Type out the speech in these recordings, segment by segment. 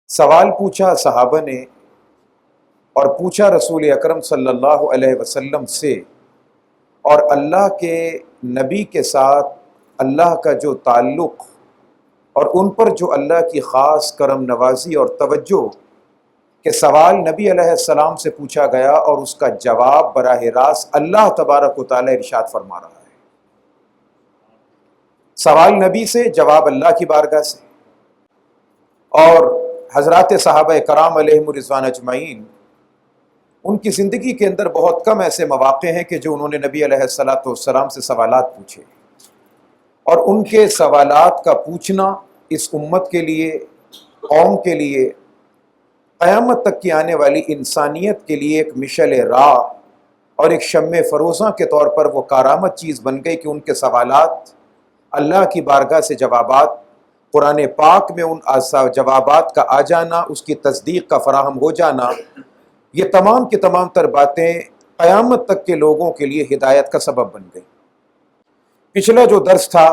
سوال پوچھا صحابہ نے اور پوچھا رسول اکرم صلی اللہ علیہ وسلم سے، اور اللہ کے نبی کے ساتھ اللہ کا جو تعلق اور ان پر جو اللہ کی خاص کرم نوازی اور توجہ کہ سوال نبی علیہ السلام سے پوچھا گیا اور اس کا جواب براہ راست اللہ تبارک و تعالی ارشاد فرما رہا ہے۔ سوال نبی سے، جواب اللہ کی بارگاہ سے۔ اور حضرات صحابہ کرام علیہم الرضوان اجمعین، ان کی زندگی کے اندر بہت کم ایسے مواقع ہیں کہ جو انہوں نے نبی علیہ السلام سے سوالات پوچھے، اور ان کے سوالات کا پوچھنا اس امت کے لیے، قوم کے لیے، قیامت تک کی آنے والی انسانیت کے لیے ایک مشعل راہ اور ایک شمع فروزاں کے طور پر وہ کارآمد چیز بن گئی کہ ان کے سوالات، اللہ کی بارگاہ سے جوابات، قرآن پاک میں ان جوابات کا آ جانا، اس کی تصدیق کا فراہم ہو جانا، یہ تمام کی تمام تر باتیں قیامت تک کے لوگوں کے لیے ہدایت کا سبب بن گئی۔ پچھلا جو درس تھا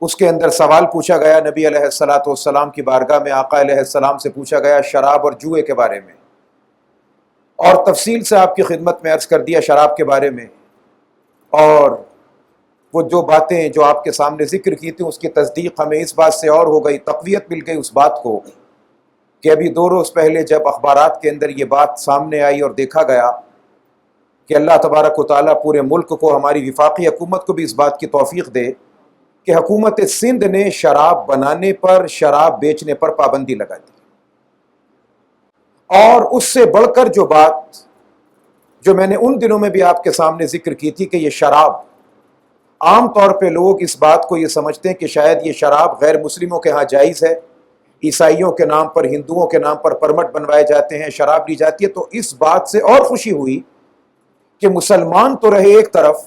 اس کے اندر سوال پوچھا گیا نبی علیہ السلام کی بارگاہ میں، آقا علیہ السلام سے پوچھا گیا شراب اور جوئے کے بارے میں، اور تفصیل سے آپ کی خدمت میں عرض کر دیا شراب کے بارے میں، اور وہ جو باتیں جو آپ کے سامنے ذکر کی تھیں اس کی تصدیق ہمیں اس بات سے اور ہو گئی، تقویت مل گئی اس بات کو کہ ابھی 2 روز پہلے جب اخبارات کے اندر یہ بات سامنے آئی اور دیکھا گیا کہ اللہ تبارک و تعالیٰ پورے ملک کو، ہماری وفاقی حکومت کو بھی اس بات کی توفیق دے کہ حکومت سندھ نے شراب بنانے پر، شراب بیچنے پر پابندی لگا دی۔ اور اس سے بڑھ کر جو بات جو میں نے ان دنوں میں بھی آپ کے سامنے ذکر کی تھی کہ یہ شراب، عام طور پہ لوگ اس بات کو یہ سمجھتے ہیں کہ شاید یہ شراب غیر مسلموں کے ہاں جائز ہے، عیسائیوں کے نام پر، ہندوؤں کے نام پر پرمٹ بنوائے جاتے ہیں، شراب لی جاتی ہے۔ تو اس بات سے اور خوشی ہوئی کہ مسلمان تو رہے ایک طرف،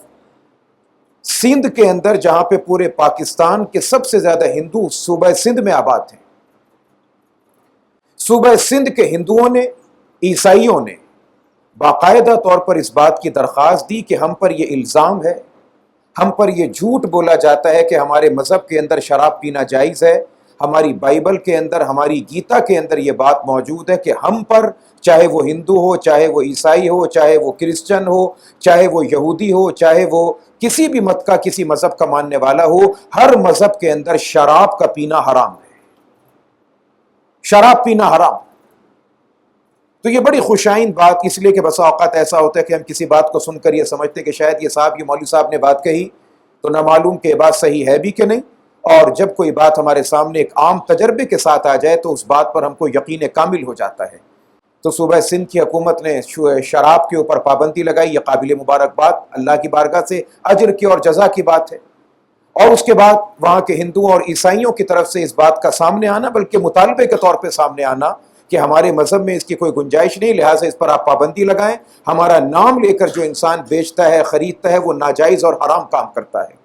سندھ کے اندر جہاں پہ پورے پاکستان کے سب سے زیادہ ہندو صوبہ سندھ میں آباد ہیں، صوبہ سندھ کے ہندوؤں نے، عیسائیوں نے باقاعدہ طور پر اس بات کی درخواست دی کہ ہم پر یہ الزام ہے، ہم پر یہ جھوٹ بولا جاتا ہے کہ ہمارے مذہب کے اندر شراب پینا جائز ہے، ہماری بائبل کے اندر، ہماری گیتا کے اندر یہ بات موجود ہے کہ ہم پر، چاہے وہ ہندو ہو، چاہے وہ عیسائی ہو، چاہے وہ کرسچن ہو، چاہے وہ یہودی ہو، چاہے وہ کسی بھی مت کا، کسی مذہب کا ماننے والا ہو، ہر مذہب کے اندر شراب کا پینا حرام ہے، شراب پینا حرام۔ تو یہ بڑی خوشائند بات، اس لیے کہ بسا اوقات ایسا ہوتا ہے کہ ہم کسی بات کو سن کر یہ سمجھتے کہ شاید یہ مولوی صاحب نے بات کہی تو نہ معلوم کہ یہ بات صحیح ہے بھی کہ نہیں، اور جب کوئی بات ہمارے سامنے ایک عام تجربے کے ساتھ آ جائے تو اس بات پر ہم کو یقین کامل ہو جاتا ہے۔ تو صوبہ سندھ کی حکومت نے شراب کے اوپر پابندی لگائی، یہ قابل مبارکباد، اللہ کی بارگاہ سے اجر کی اور جزا کی بات ہے۔ اور اس کے بعد وہاں کے ہندوؤں اور عیسائیوں کی طرف سے اس بات کا سامنے آنا، بلکہ مطالبے کے طور پہ سامنے آنا کہ ہمارے مذہب میں اس کی کوئی گنجائش نہیں، لہٰذا اس پر آپ پابندی لگائیں، ہمارا نام لے کر جو انسان بیچتا ہے، خریدتا ہے، وہ ناجائز اور حرام کام کرتا ہے۔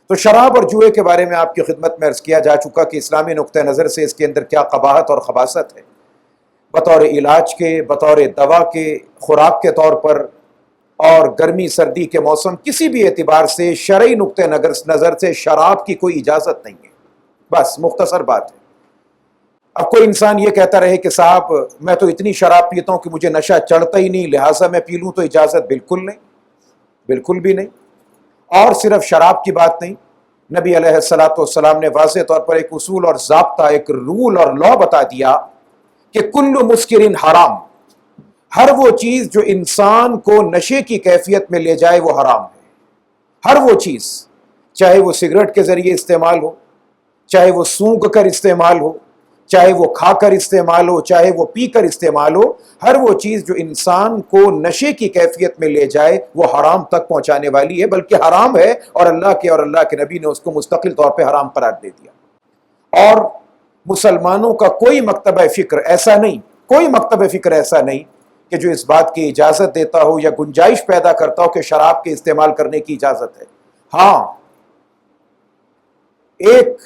تو شراب اور جوئے کے بارے میں آپ کی خدمت میں عرض کیا جا چکا کہ اسلامی نقطہ نظر سے اس کے اندر کیا قباحت اور خباثت ہے، بطور علاج کے، بطور دوا کے، خوراک کے طور پر، اور گرمی سردی کے موسم، کسی بھی اعتبار سے شرعی نقطہ نظر سے شراب کی کوئی اجازت نہیں ہے۔ بس مختصر بات ہے۔ اب کوئی انسان یہ کہتا رہے کہ صاحب میں تو اتنی شراب پیتا ہوں کہ مجھے نشہ چڑھتا ہی نہیں، لہٰذا میں پی لوں، تو اجازت بالکل نہیں، بالکل بھی نہیں۔ اور صرف شراب کی بات نہیں، نبی علیہ السلام نے واضح طور پر ایک اصول اور ضابطہ، ایک رول اور لا بتا دیا کہ کل مسکر حرام، ہر وہ چیز جو انسان کو نشے کی کیفیت میں لے جائے وہ حرام ہے۔ ہر وہ چیز، چاہے وہ سگریٹ کے ذریعے استعمال ہو، چاہے وہ سونگھ کر استعمال ہو، چاہے وہ کھا کر استعمال ہو، چاہے وہ پی کر استعمال ہو، ہر وہ چیز جو انسان کو نشے کی کیفیت میں لے جائے وہ حرام تک پہنچانے والی ہے، بلکہ حرام ہے، اور اللہ کے نبی نے اس کو مستقل طور پہ حرام قرار دے دیا۔ اور مسلمانوں کا کوئی مکتبہ فکر ایسا نہیں، کوئی مکتبہ فکر ایسا نہیں کہ جو اس بات کی اجازت دیتا ہو یا گنجائش پیدا کرتا ہو کہ شراب کے استعمال کرنے کی اجازت ہے۔ ہاں، ایک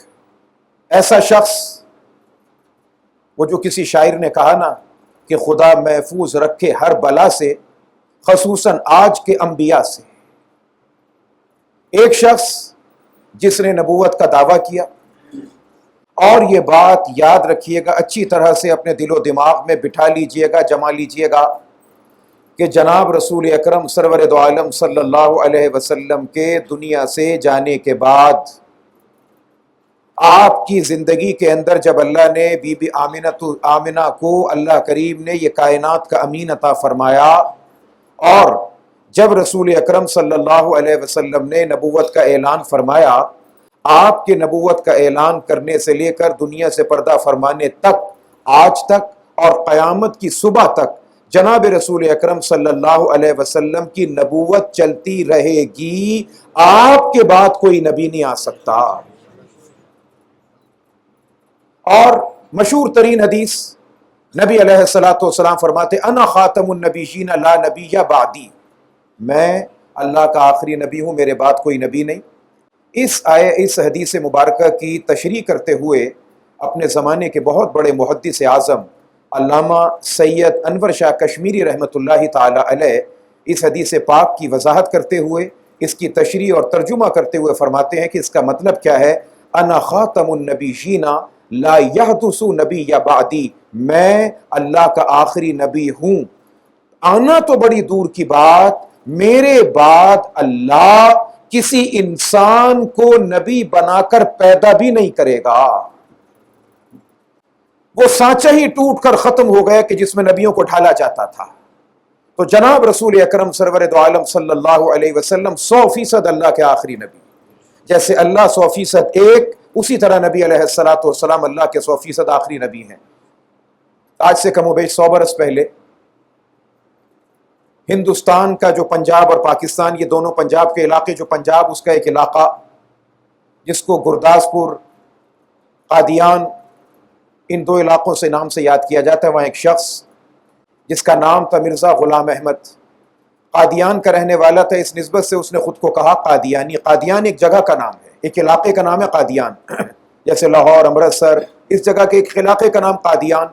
ایسا شخص، وہ جو کسی شاعر نے کہا نا کہ خدا محفوظ رکھے ہر بلا سے، خصوصاً آج کے انبیاء سے، ایک شخص جس نے نبوت کا دعویٰ کیا، اور یہ بات یاد رکھیے گا، اچھی طرح سے اپنے دل و دماغ میں بٹھا لیجئے گا، جما لیجئے گا کہ جناب رسول اکرم سرور دو عالم صلی اللہ علیہ وسلم کے دنیا سے جانے کے بعد آپ کی زندگی کے اندر جب اللہ نے بی بی آمنہ کو اللہ کریم نے یہ کائنات کا امین عطا فرمایا، اور جب رسول اکرم صلی اللہ علیہ وسلم نے نبوت کا اعلان فرمایا، آپ کے نبوت کا اعلان کرنے سے لے کر دنیا سے پردہ فرمانے تک، آج تک اور قیامت کی صبح تک جناب رسول اکرم صلی اللہ علیہ وسلم کی نبوت چلتی رہے گی، آپ کے بعد کوئی نبی نہیں آ سکتا۔ اور مشہور ترین حدیث نبی علیہ الصلوۃ والسلام فرماتے انا خاتم النبیین لا نبی بعدی، میں اللہ کا آخری نبی ہوں، میرے بعد کوئی نبی نہیں۔ اس حدیث مبارکہ کی تشریح کرتے ہوئے اپنے زمانے کے بہت بڑے محدث اعظم علامہ سید انور شاہ کشمیری رحمۃ اللہ تعالی علیہ اس حدیث پاک کی وضاحت کرتے ہوئے، اس کی تشریح اور ترجمہ کرتے ہوئے فرماتے ہیں کہ اس کا مطلب کیا ہے۔ انا خاتم النبیین لا یحدث نبی بعدی، میں اللہ کا آخری نبی ہوں، آنا تو بڑی دور کی بات، میرے بعد اللہ کسی انسان کو نبی بنا کر پیدا بھی نہیں کرے گا۔ وہ سانچہ ہی ٹوٹ کر ختم ہو گیا کہ جس میں نبیوں کو ڈھالا جاتا تھا۔ تو جناب رسول اکرم سرور دو عالم صلی اللہ علیہ وسلم 100% اللہ کے آخری نبی، جیسے اللہ 100% ایک، اسی طرح نبی علیہ الصلوۃ والسلام اللہ کے 100% آخری نبی ہیں۔ آج سے کم و بیش 100 برس پہلے ہندوستان کا جو پنجاب اور پاکستان، یہ دونوں پنجاب کے علاقے، جو پنجاب اس کا ایک علاقہ جس کو گرداسپور، قادیان، ان دو علاقوں سے نام سے یاد کیا جاتا ہے، وہاں ایک شخص جس کا نام تھا مرزا غلام احمد، قادیان کا رہنے والا تھا، اس نسبت سے اس نے خود کو کہا قادیانی۔ قادیان ایک جگہ کا نام ہے، ایک علاقے کا نام ہے قادیان، جیسے لاہور، امرتسر، اس جگہ کے ایک علاقے کا نام قادیان،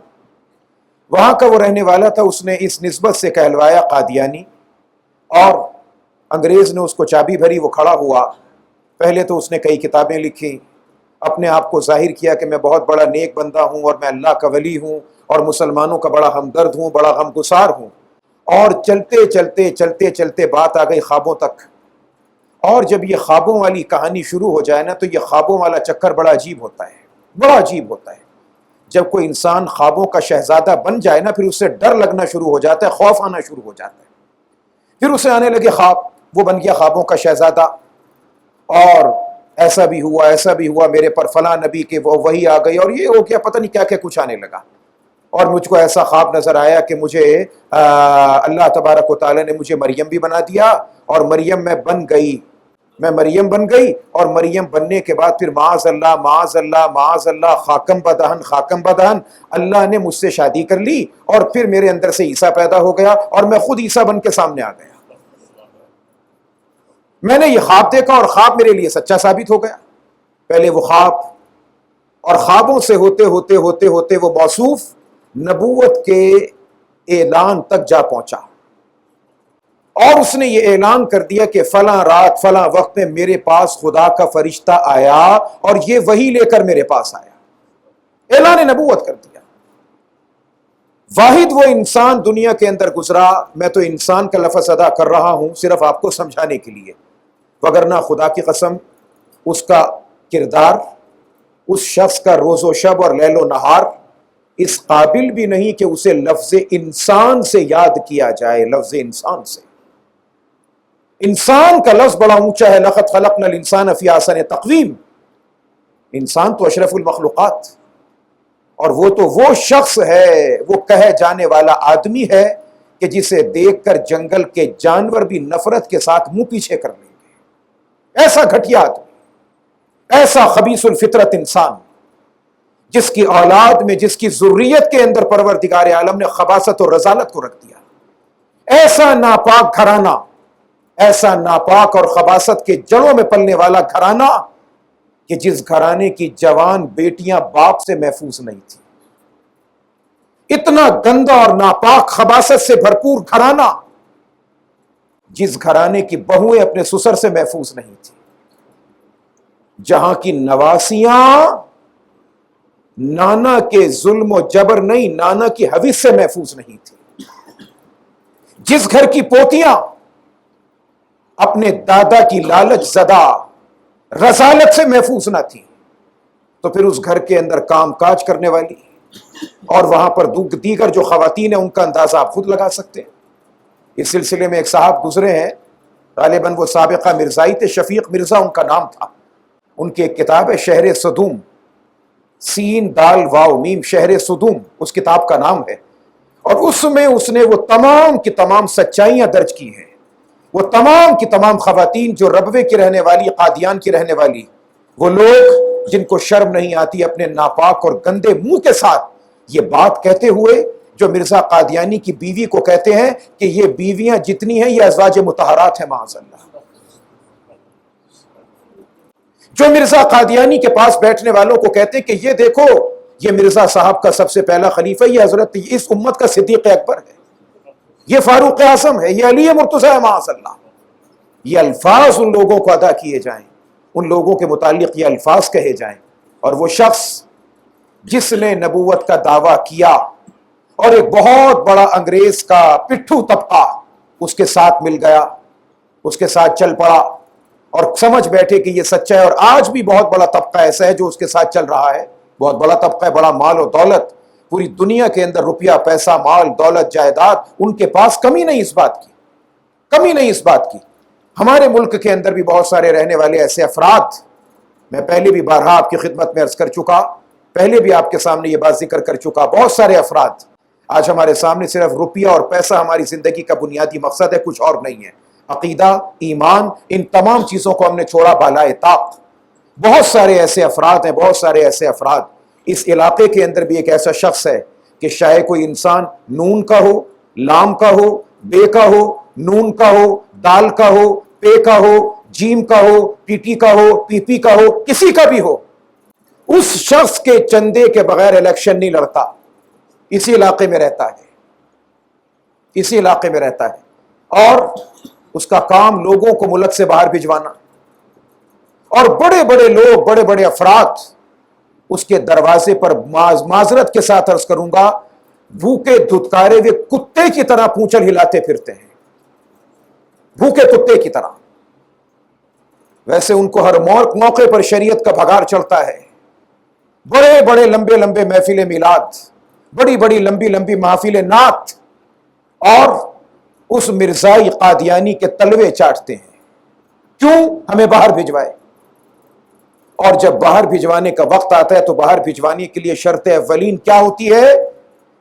وہاں کا وہ رہنے والا تھا، اس نے اس نسبت سے کہلوایا قادیانی، اور انگریز نے اس کو چابی بھری، وہ کھڑا ہوا، پہلے تو اس نے کئی کتابیں لکھی، اپنے آپ کو ظاہر کیا کہ میں بہت بڑا نیک بندہ ہوں اور میں اللہ کا ولی ہوں اور مسلمانوں کا بڑا ہمدرد ہوں، بڑا غمگسار ہوں، اور چلتے چلتے چلتے چلتے بات آ گئی خوابوں تک، اور جب یہ خوابوں والی کہانی شروع ہو جائے نا تو یہ خوابوں والا چکر بڑا عجیب ہوتا ہے، بڑا عجیب ہوتا ہے۔ جب کوئی انسان خوابوں کا شہزادہ بن جائے نا، پھر اس سے ڈر لگنا شروع ہو جاتا ہے، خوف آنا شروع ہو جاتا ہے، پھر اسے آنے لگے خواب، وہ بن گیا خوابوں کا شہزادہ، اور ایسا بھی ہوا، ایسا بھی ہوا، میرے پر فلاں نبی کے وہ وحی آ گئی، اور یہ ہو گیا، پتہ نہیں کیا کیا کچھ آنے لگا، اور مجھ کو ایسا خواب نظر آیا کہ مجھے اللہ تبارک و تعالیٰ نے مجھے مریم بھی بنا دیا، اور مریم میں بن گئی، میں مریم بن گئی، اور مریم بننے کے بعد پھر معاذ اللہ معاذ اللہ معاذ اللہ، خاکم بدہن خاکم بدہن، اللہ نے مجھ سے شادی کر لی، اور پھر میرے اندر سے عیسیٰ پیدا ہو گیا، اور میں خود عیسیٰ بن کے سامنے آ گیا۔ میں نے یہ خواب دیکھا اور خواب میرے لیے سچا ثابت ہو گیا۔ پہلے وہ خواب، اور خوابوں سے ہوتے ہوتے ہوتے ہوتے وہ موصوف نبوت کے اعلان تک جا پہنچا، اور اس نے یہ اعلان کر دیا کہ فلاں رات فلاں وقت میں میرے پاس خدا کا فرشتہ آیا اور یہ وحی لے کر میرے پاس آیا، اعلان نبوت کر دیا۔ واحد وہ انسان دنیا کے اندر گزرا، میں تو انسان کا لفظ ادا کر رہا ہوں صرف آپ کو سمجھانے کے لیے، وگرنہ خدا کی قسم اس کا کردار، اس شخص کا روز و شب اور لیل و نہار اس قابل بھی نہیں کہ اسے لفظ انسان سے یاد کیا جائے، لفظ انسان سے۔ انسان کا لفظ بڑا اونچا ہے، لقد خلقنا الانسان فی احسن تقویم، انسان تو اشرف المخلوقات، اور وہ تو وہ شخص ہے، وہ کہے جانے والا آدمی ہے کہ جسے دیکھ کر جنگل کے جانور بھی نفرت کے ساتھ منہ پیچھے کر لیں گے، ایسا گھٹیا آدمی، ایسا خبیث الفطرت انسان، جس کی اولاد میں، جس کی ذریت کے اندر پروردگار عالم نے خباثت اور رذالت کو رکھ دیا، ایسا ناپاک گھرانہ، ایسا ناپاک اور خباثت کے جڑوں میں پلنے والا گھرانہ کہ جس گھرانے کی جوان بیٹیاں باپ سے محفوظ نہیں تھی، اتنا گندا اور ناپاک خباثت سے بھرپور گھرانہ جس گھرانے کی بہویں اپنے سسر سے محفوظ نہیں تھی، جہاں کی نواسیاں نانا کے ظلم و جبر نہیں، نانا کی حوث سے محفوظ نہیں تھی۔ جس گھر کی پوتیاں اپنے دادا کی لالچ زدہ رذالت سے محفوظ نہ تھی، تو پھر اس گھر کے اندر کام کاج کرنے والی اور وہاں پر دیگر جو خواتین ہیں ان کا اندازہ آپ خود لگا سکتے ہیں۔ اس سلسلے میں ایک صاحب گزرے ہیں، غالباً وہ سابقہ مرزائی تھے، شفیق مرزا ان کا نام تھا۔ ان کی ایک کتاب ہے شہر صدوم، سین دال واو میم، شہر صدوم اس کتاب کا نام ہے، اور اس میں اس نے وہ تمام کی تمام سچائیاں درج کی ہیں۔ وہ تمام کی تمام خواتین جو ربوے کی رہنے والی، قادیان کی رہنے والی، وہ لوگ جن کو شرم نہیں آتی اپنے ناپاک اور گندے منہ کے ساتھ یہ بات کہتے ہوئے، جو مرزا قادیانی کی بیوی کو کہتے ہیں کہ یہ بیویاں جتنی ہیں یہ ازواج مطہرات ہیں، معاذ اللہ۔ جو مرزا قادیانی کے پاس بیٹھنے والوں کو کہتے ہیں کہ یہ دیکھو یہ مرزا صاحب کا سب سے پہلا خلیفہ، یہ حضرت اس امت کا صدیق اکبر ہے، یہ فاروق اعظم ہے، یہ علی مرتضی ہے، معاذ اللہ۔ یہ الفاظ ان لوگوں کو ادا کیے جائیں، ان لوگوں کے متعلق یہ الفاظ کہے جائیں، اور وہ شخص جس نے نبوت کا دعویٰ کیا اور ایک بہت بڑا انگریز کا پٹھو طبقہ اس کے ساتھ مل گیا، اس کے ساتھ چل پڑا اور سمجھ بیٹھے کہ یہ سچا ہے، اور آج بھی بہت بڑا طبقہ ایسا ہے جو اس کے ساتھ چل رہا ہے، بہت بڑا طبقہ ہے، بڑا مال و دولت، پوری دنیا کے اندر روپیہ پیسہ مال دولت جائیداد ان کے پاس، کمی نہیں اس بات کی، کمی نہیں اس بات کی۔ ہمارے ملک کے اندر بھی بہت سارے رہنے والے ایسے افراد، میں پہلے بھی بارہا آپ کی خدمت میں عرض کر چکا، پہلے بھی آپ کے سامنے یہ بات ذکر کر چکا، بہت سارے افراد آج ہمارے سامنے صرف روپیہ اور پیسہ ہماری زندگی کا بنیادی مقصد ہے، کچھ اور نہیں ہے۔ عقیدہ، ایمان، ان تمام چیزوں کو ہم نے چھوڑا بالائے طاق۔ بہت سارے ایسے افراد ہیں، بہت سارے ایسے افراد۔ اس علاقے کے اندر بھی ایک ایسا شخص ہے کہ شاید کوئی انسان نون کا ہو، لام کا ہو، بے کا ہو، نون کا ہو، دال کا ہو، پے کا ہو، جیم کا ہو، پی ٹی کا ہو، پی پی کا ہو، کسی کا بھی ہو، اس شخص کے چندے کے بغیر الیکشن نہیں لڑتا۔ اسی علاقے میں رہتا ہے، اسی علاقے میں رہتا ہے، اور اس کا کام لوگوں کو ملک سے باہر بھجوانا، اور بڑے بڑے لوگ، بڑے بڑے افراد اس کے دروازے پر معذرت کے ساتھ عرض کروں گا بھوکے دھتکارے ہوئے کتے کی طرح پونچل ہلاتے پھرتے ہیں، بھوکے کتے کی طرح۔ ویسے ان کو ہر موقع پر شریعت کا بھگار چڑھتا ہے، بڑے بڑے لمبے لمبے محفل میلاد، بڑی بڑی لمبی لمبی محافل نعت، اور اس مرزائی قادیانی کے تلوے چاٹتے ہیں، کیوں؟ ہمیں باہر بھجوائے۔ اور جب باہر بھجوانے کا وقت آتا ہے تو باہر بھجوانے کے لیے شرط اولین کیا ہوتی ہے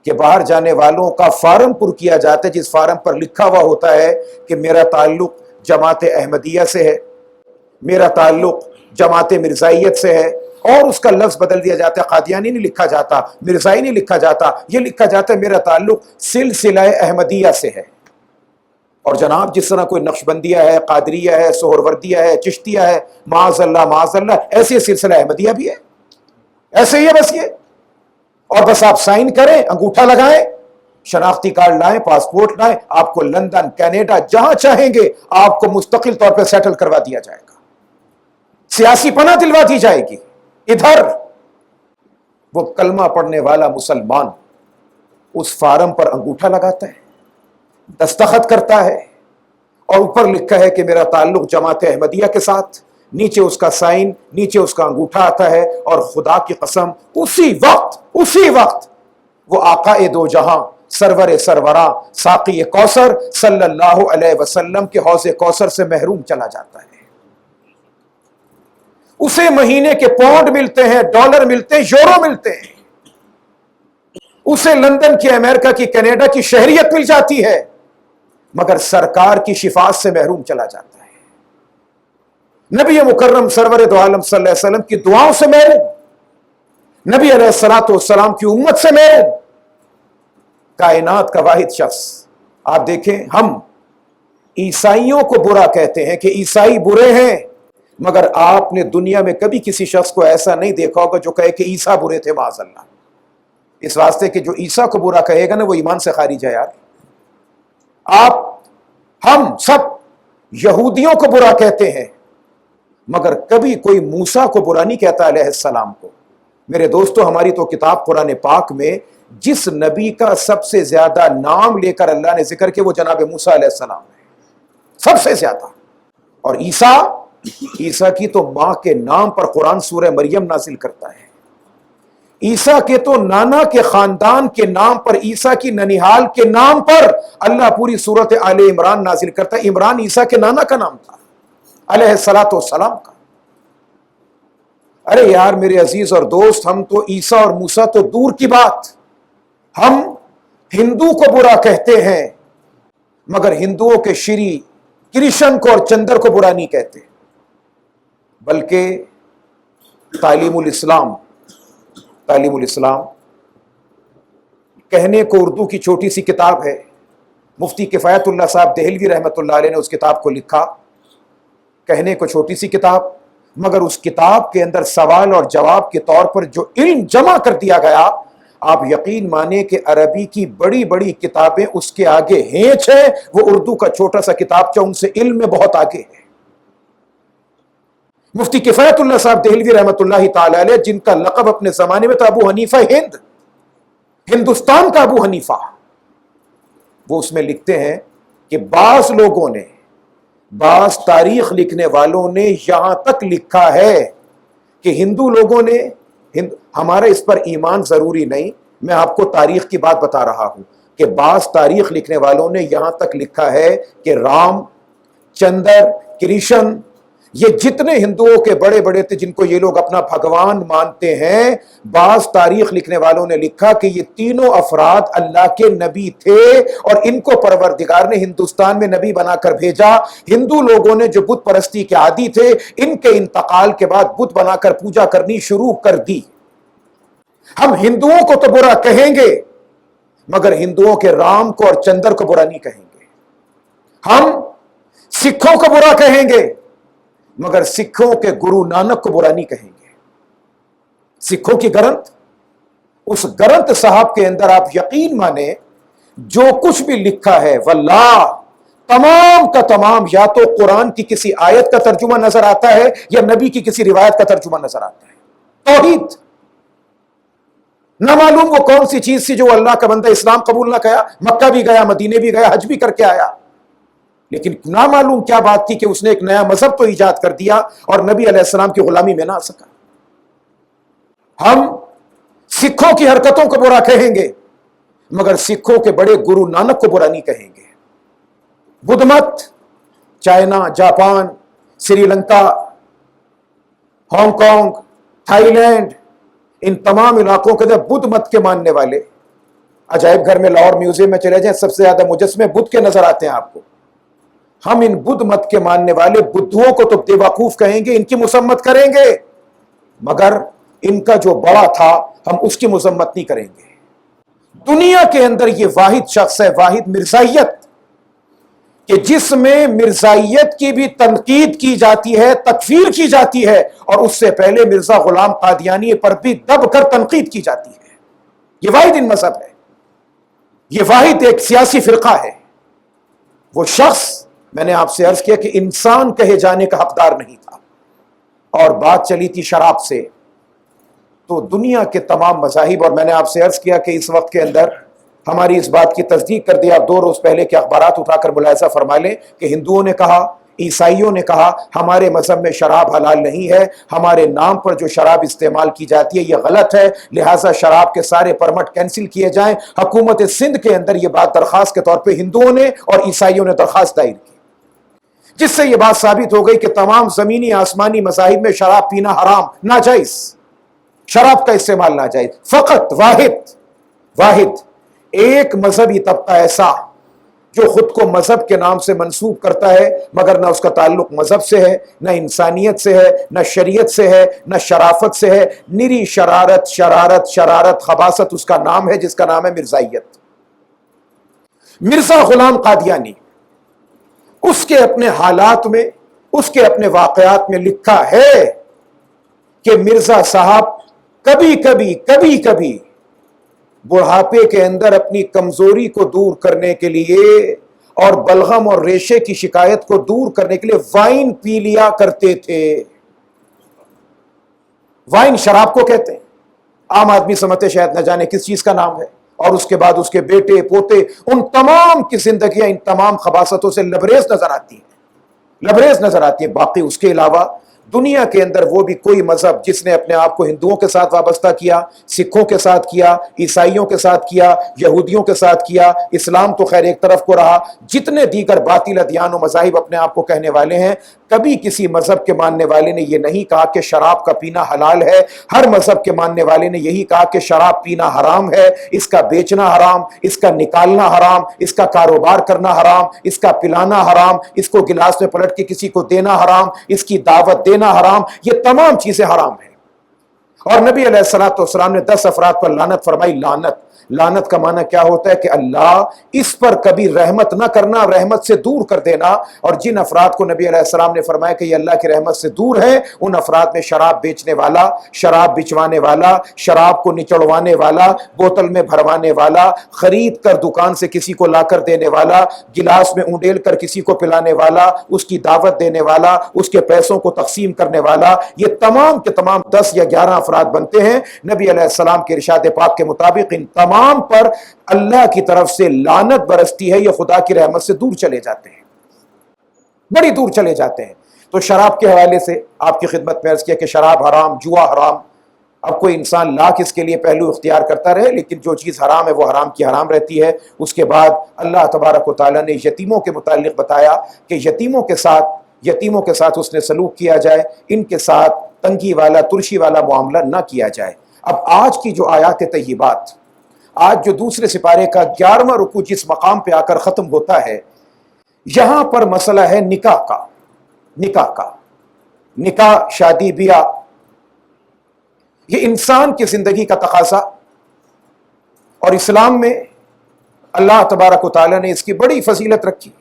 کہ باہر جانے والوں کا فارم پر کیا جاتا ہے، جس فارم پر لکھا ہوا ہوتا ہے کہ میرا تعلق جماعت احمدیہ سے ہے، میرا تعلق جماعت مرزائیت سے ہے، اور اس کا لفظ بدل دیا جاتا ہے، قادیانی نہیں لکھا جاتا، مرزائی نہیں لکھا جاتا، یہ لکھا جاتا ہے میرا تعلق سلسلہ احمدیہ سے ہے۔ اور جناب جس طرح کوئی نقشبندیہ ہے، قادریہ ہے، سہروردیہ ہے، چشتیہ ہے، معاذ اللہ ایسے سلسلہ احمدیہ بھی ہے، ایسے ہی ہے بس یہ۔ اور بس آپ سائن کریں، انگوٹھا لگائیں، شناختی کارڈ لائیں، پاسپورٹ لائیں، آپ کو لندن، کینیڈا، جہاں چاہیں گے آپ کو مستقل طور پہ سیٹل کروا دیا جائے گا، سیاسی پناہ دلوا دی جائے گی۔ ادھر وہ کلمہ پڑھنے والا مسلمان اس فارم پر انگوٹھا لگاتا ہے، دستخط کرتا ہے، اور اوپر لکھا ہے کہ میرا تعلق جماعت احمدیہ کے ساتھ، نیچے اس کا سائن، نیچے اس کا انگوٹھا آتا ہے، اور خدا کی قسم اسی وقت وہ آقا دو جہاں، سرور سروراں، ساقی کوثر صلی اللہ علیہ وسلم کے حوض کوثر سے محروم چلا جاتا ہے۔ اسے مہینے کے پاؤنڈ ملتے ہیں، ڈالر ملتے ہیں، یورو ملتے ہیں، اسے لندن کی، امریکہ کی، کینیڈا کی شہریت مل جاتی ہے، مگر سرکار کی شفاعت سے محروم چلا جاتا ہے، نبی مکرم سرور دو عالم صلی اللہ علیہ وسلم کی دعاؤں سے محروم، نبی علیہ الصلوۃ والسلام کی امت سے محروم، کائنات کا واحد شخص۔ آپ دیکھیں، ہم عیسائیوں کو برا کہتے ہیں کہ عیسائی برے ہیں، مگر آپ نے دنیا میں کبھی کسی شخص کو ایسا نہیں دیکھا ہوگا جو کہے کہ عیسیٰ برے تھے، معاذ اللہ۔ اس واسطے کہ جو عیسیٰ کو برا کہے گا نا وہ ایمان سے خارج ہے یار۔ ہم سب یہودیوں کو برا کہتے ہیں، مگر کبھی کوئی موسیٰ کو برا نہیں کہتا علیہ السلام کو، میرے دوستو، ہماری تو کتاب قرآن پاک میں جس نبی کا سب سے زیادہ نام لے کر اللہ نے ذکر کیا وہ جناب موسیٰ علیہ السلام ہے، سب سے زیادہ. اور عیسیٰ کی تو ماں کے نام پر قرآن سورہ مریم نازل کرتا ہے. عیسیٰ کے تو نانا کے خاندان کے نام پر، عیسیٰ کی ننیحال کے نام پر اللہ پوری سورت آل عمران نازل کرتا ہے. عمران عیسیٰ کے نانا کا نام تھا علیہ الصلاۃ والسلام کا. ارے یار میرے عزیز اور دوست، ہم تو عیسیٰ اور موسیٰ تو دور کی بات، ہم ہندو کو برا کہتے ہیں مگر ہندوؤں کے شری کرشن کو اور چندر کو برا نہیں کہتے، بلکہ تعلیم الاسلام کہنے کو اردو کی چھوٹی سی کتاب ہے. مفتی کفایت اللہ صاحب دہلوی رحمۃ اللہ علیہ نے اس کتاب کو لکھا. کہنے کو چھوٹی سی کتاب، مگر اس کتاب کے اندر سوال اور جواب کے طور پر جو علم جمع کر دیا گیا، آپ یقین مانیں کہ عربی کی بڑی بڑی کتابیں اس کے آگے ہینچ ہے، وہ اردو کا چھوٹا سا کتابچہ ان سے علم میں بہت آگے ہے. مفتی کفایت اللہ صاحب دہلوی رحمۃ اللہ تعالی علیہ، جن کا لقب اپنے زمانے میں تھا ابو حنیفہ ہندوستان کا ابو حنیفہ، وہ اس میں لکھتے ہیں کہ بعض تاریخ لکھنے والوں نے یہاں تک لکھا ہے کہ ہندو لوگوں نے ہمارا اس پر ایمان ضروری نہیں، میں آپ کو تاریخ کی بات بتا رہا ہوں کہ بعض تاریخ لکھنے والوں نے یہاں تک لکھا ہے کہ رام، چندر، کرشن، یہ جتنے ہندوؤں کے بڑے بڑے تھے جن کو یہ لوگ اپنا بھگوان مانتے ہیں، بعض تاریخ لکھنے والوں نے لکھا کہ یہ تینوں افراد اللہ کے نبی تھے اور ان کو پروردگار نے ہندوستان میں نبی بنا کر بھیجا. ہندو لوگوں نے جو بت پرستی کے عادی تھے، ان کے انتقال کے بعد بت بنا کر پوجا کرنی شروع کر دی. ہم ہندوؤں کو تو برا کہیں گے مگر ہندوؤں کے رام کو اور چندر کو برا نہیں کہیں گے. ہم سکھوں کو برا کہیں گے مگر سکھوں کے گرو نانک کو برا نہیں کہیں گے. سکھوں کی گرنتھ، اس گرنتھ صاحب کے اندر آپ یقین مانیں جو کچھ بھی لکھا ہے واللہ تمام کا تمام یا تو قرآن کی کسی آیت کا ترجمہ نظر آتا ہے یا نبی کی کسی روایت کا ترجمہ نظر آتا ہے. توحید نہ معلوم وہ کون سی چیز تھی جو اللہ کا بندہ اسلام قبول نہ کیا، مکہ بھی گیا، مدینے بھی گیا، حج بھی کر کے آیا، لیکن نہ معلوم کیا بات تھی کہ اس نے ایک نیا مذہب تو ایجاد کر دیا اور نبی علیہ السلام کی غلامی میں نہ آ سکا. ہم سکھوں کی حرکتوں کو برا کہیں گے مگر سکھوں کے بڑے گرو نانک کو برا نہیں کہیں گے. بدھ مت، China, Japan, Sri Lanka, Hong Kong, Thailand, ان تمام علاقوں کے اندر بدھ مت کے ماننے والے، عجائب گھر میں لاہور میوزیم میں چلے جائیں، سب سے زیادہ مجسمے بدھ کے نظر آتے ہیں آپ کو. ہم ان بدھ مت کے ماننے والے بدھوؤں کو تو بے وقوف کہیں گے، ان کی مذمت کریں گے، مگر ان کا جو بڑا تھا ہم اس کی مذمت نہیں کریں گے. دنیا کے اندر یہ واحد شخص ہے، واحد مرزائیت، کہ جس میں مرزائیت کی بھی تنقید کی جاتی ہے، تکفیر کی جاتی ہے، اور اس سے پہلے مرزا غلام قادیانی پر بھی دب کر تنقید کی جاتی ہے. یہ واحد ان مذہب ہے، یہ واحد ایک سیاسی فرقہ ہے. وہ شخص، میں نے آپ سے عرض کیا کہ انسان کہے جانے کا حقدار نہیں تھا، اور بات چلی تھی شراب سے، تو دنیا کے تمام مذاہب، اور میں نے آپ سے عرض کیا کہ اس وقت کے اندر ہماری اس بات کی تصدیق کر دیا. آپ 2 روز پہلے کے اخبارات اٹھا کر ملاحظہ فرما لیں کہ ہندوؤں نے کہا، عیسائیوں نے کہا ہمارے مذہب میں شراب حلال نہیں ہے، ہمارے نام پر جو شراب استعمال کی جاتی ہے یہ غلط ہے، لہٰذا شراب کے سارے پرمٹ کینسل کیے جائیں. حکومت سندھ کے اندر یہ بات درخواست کے طور پہ ہندوؤں نے اور عیسائیوں نے درخواست دائر کی، جس سے یہ بات ثابت ہو گئی کہ تمام زمینی آسمانی مذاہب میں شراب پینا حرام، ناجائز، شراب کا استعمال ناجائز. فقط واحد ایک مذہبی طبقہ ایسا جو خود کو مذہب کے نام سے منسوب کرتا ہے مگر نہ اس کا تعلق مذہب سے ہے، نہ انسانیت سے ہے، نہ شریعت سے ہے، نہ شرافت سے ہے، نری شرارت خباثت اس کا نام ہے، جس کا نام ہے مرزائیت. مرزا غلام قادیانی اس کے اپنے حالات میں، اس کے اپنے واقعات میں لکھا ہے کہ مرزا صاحب کبھی کبھی بڑھاپے کے اندر اپنی کمزوری کو دور کرنے کے لیے اور بلغم اور ریشے کی شکایت کو دور کرنے کے لیے وائن پی لیا کرتے تھے. وائن شراب کو کہتے ہیں. عام آدمی سمجھتے شاید نہ جانے کس چیز کا نام ہے، اور اس کے بعد اس کے بیٹے پوتے، ان تمام کی زندگیاں ان تمام خباثتوں سے لبریز نظر آتی ہیں، لبریز نظر آتی ہیں۔ باقی اس کے علاوہ دنیا کے اندر وہ بھی کوئی مذہب جس نے اپنے آپ کو ہندوؤں کے ساتھ وابستہ کیا، سکھوں کے ساتھ کیا، عیسائیوں کے ساتھ کیا، یہودیوں کے ساتھ کیا، اسلام تو خیر ایک طرف کو رہا، جتنے دیگر باطل ادیان و مذاہب اپنے آپ کو کہنے والے ہیں، کبھی کسی مذہب کے ماننے والے نے یہ نہیں کہا کہ شراب کا پینا حلال ہے۔ ہر مذہب کے ماننے والے نے یہی کہا کہ شراب پینا حرام ہے، اس کا بیچنا حرام، اس کا نکالنا حرام، اس کا کاروبار کرنا حرام، اس کا پلانا حرام، اس کو گلاس میں پلٹ کے کسی کو دینا حرام، اس کی دعوت دینا حرام، یہ تمام چیزیں حرام ہیں۔ اور نبی علیہ الصلوۃ والسلام نے 10 افراد پر لعنت فرمائی۔ لعنت کا معنی کیا ہوتا ہے کہ اللہ اس پر کبھی رحمت نہ کرنا، رحمت سے دور کر دینا۔ اور جن افراد کو نبی علیہ السلام نے فرمایا کہ یہ اللہ کی رحمت سے دور ہے، ان افراد میں شراب بیچنے والا، شراب بچوانے والا، شراب کو نچڑوانے والا، بوتل میں بھروانے والا، خرید کر دکان سے کسی کو لا کر دینے والا، گلاس میں اونڈیل کر کسی کو پلانے والا، اس کی دعوت دینے والا، اس کے پیسوں کو تقسیم کرنے والا، یہ تمام کے تمام 10 یا 11 افراد بنتے ہیں۔ نبی علیہ السلام کے ارشاد پاک کے مطابق ان تمام پر اللہ کی طرف سے لعنت برستی ہے، یہ خدا کی رحمت سے دور چلے جاتے ہیں، بڑی دور چلے جاتے ہیں۔ تو شراب کے حوالے سے آپ کی خدمت میں عرض کیا کہ شراب حرام، جوا حرام۔ اب کوئی انسان لاکھ اس کے لیے پہلو اختیار کرتا رہے، لیکن جو چیز حرام ہے وہ حرام کی حرام رہتی ہے۔ اس کے بعد اللہ تبارک و تعالیٰ نے یتیموں کے متعلق بتایا کہ یتیموں کے ساتھ اس نے سلوک کیا جائے، ان کے ساتھ تنگی والا، ترشی والا معاملہ نہ کیا جائے۔ اب آج کی جو آیات طیبات، آج جو دوسرے سپارے کا 11واں رکوع جس مقام پہ آ کر ختم ہوتا ہے، یہاں پر مسئلہ ہے نکاح کا۔ نکاح، شادی بیاہ، یہ انسان کی زندگی کا تقاضا، اور اسلام میں اللہ تبارک و تعالیٰ نے اس کی بڑی فضیلت رکھی۔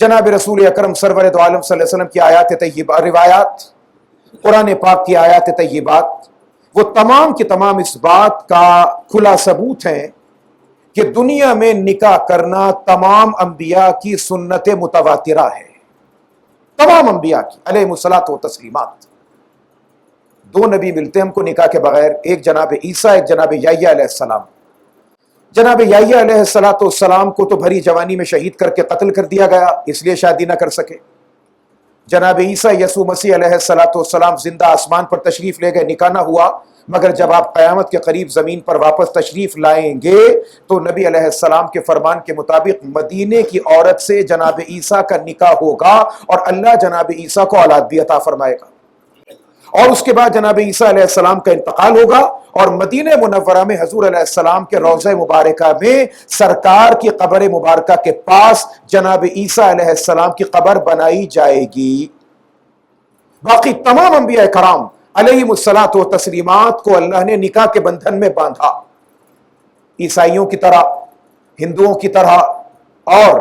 جناب رسول اکرم سرور دو عالم صلی اللہ علیہ وسلم کی آیات طیبہ، روایات، قرآن پاک کی آیات طیبات، وہ تمام کی تمام اس بات کا کھلا ثبوت ہیں کہ دنیا میں نکاح کرنا تمام انبیاء کی سنت متواترہ ہے، تمام انبیاء کی علیہم الصلاۃ والتسلیمات۔ 2 نبی ملتے ہیں ہم کو نکاح کے بغیر، ایک جناب عیسیٰ، ایک جناب یحییٰ علیہ السلام۔ جناب یحییٰ علیہ السلام کو تو بھری جوانی میں شہید کر کے قتل کر دیا گیا، اس لیے شادی نہ کر سکے۔ جناب عیسیٰ یسوع مسیح علیہ السلام زندہ آسمان پر تشریف لے گئے، نکاح نہ ہوا، مگر جب آپ قیامت کے قریب زمین پر واپس تشریف لائیں گے تو نبی علیہ السلام کے فرمان کے مطابق مدینے کی عورت سے جناب عیسیٰ کا نکاح ہوگا، اور اللہ جناب عیسیٰ کو اولاد بھی عطا فرمائے گا۔ اور اس کے بعد جناب عیسیٰ علیہ السلام کا انتقال ہوگا، اور مدینہ منورہ میں حضور علیہ السلام کے روضہ مبارکہ میں سرکار کی قبر مبارکہ کے پاس جناب عیسیٰ علیہ السلام کی قبر بنائی جائے گی۔ باقی تمام انبیاء کرام علیہم الصلاۃ والتسلیمات کو اللہ نے نکاح کے بندھن میں باندھا، عیسائیوں کی طرح، ہندوؤں کی طرح، اور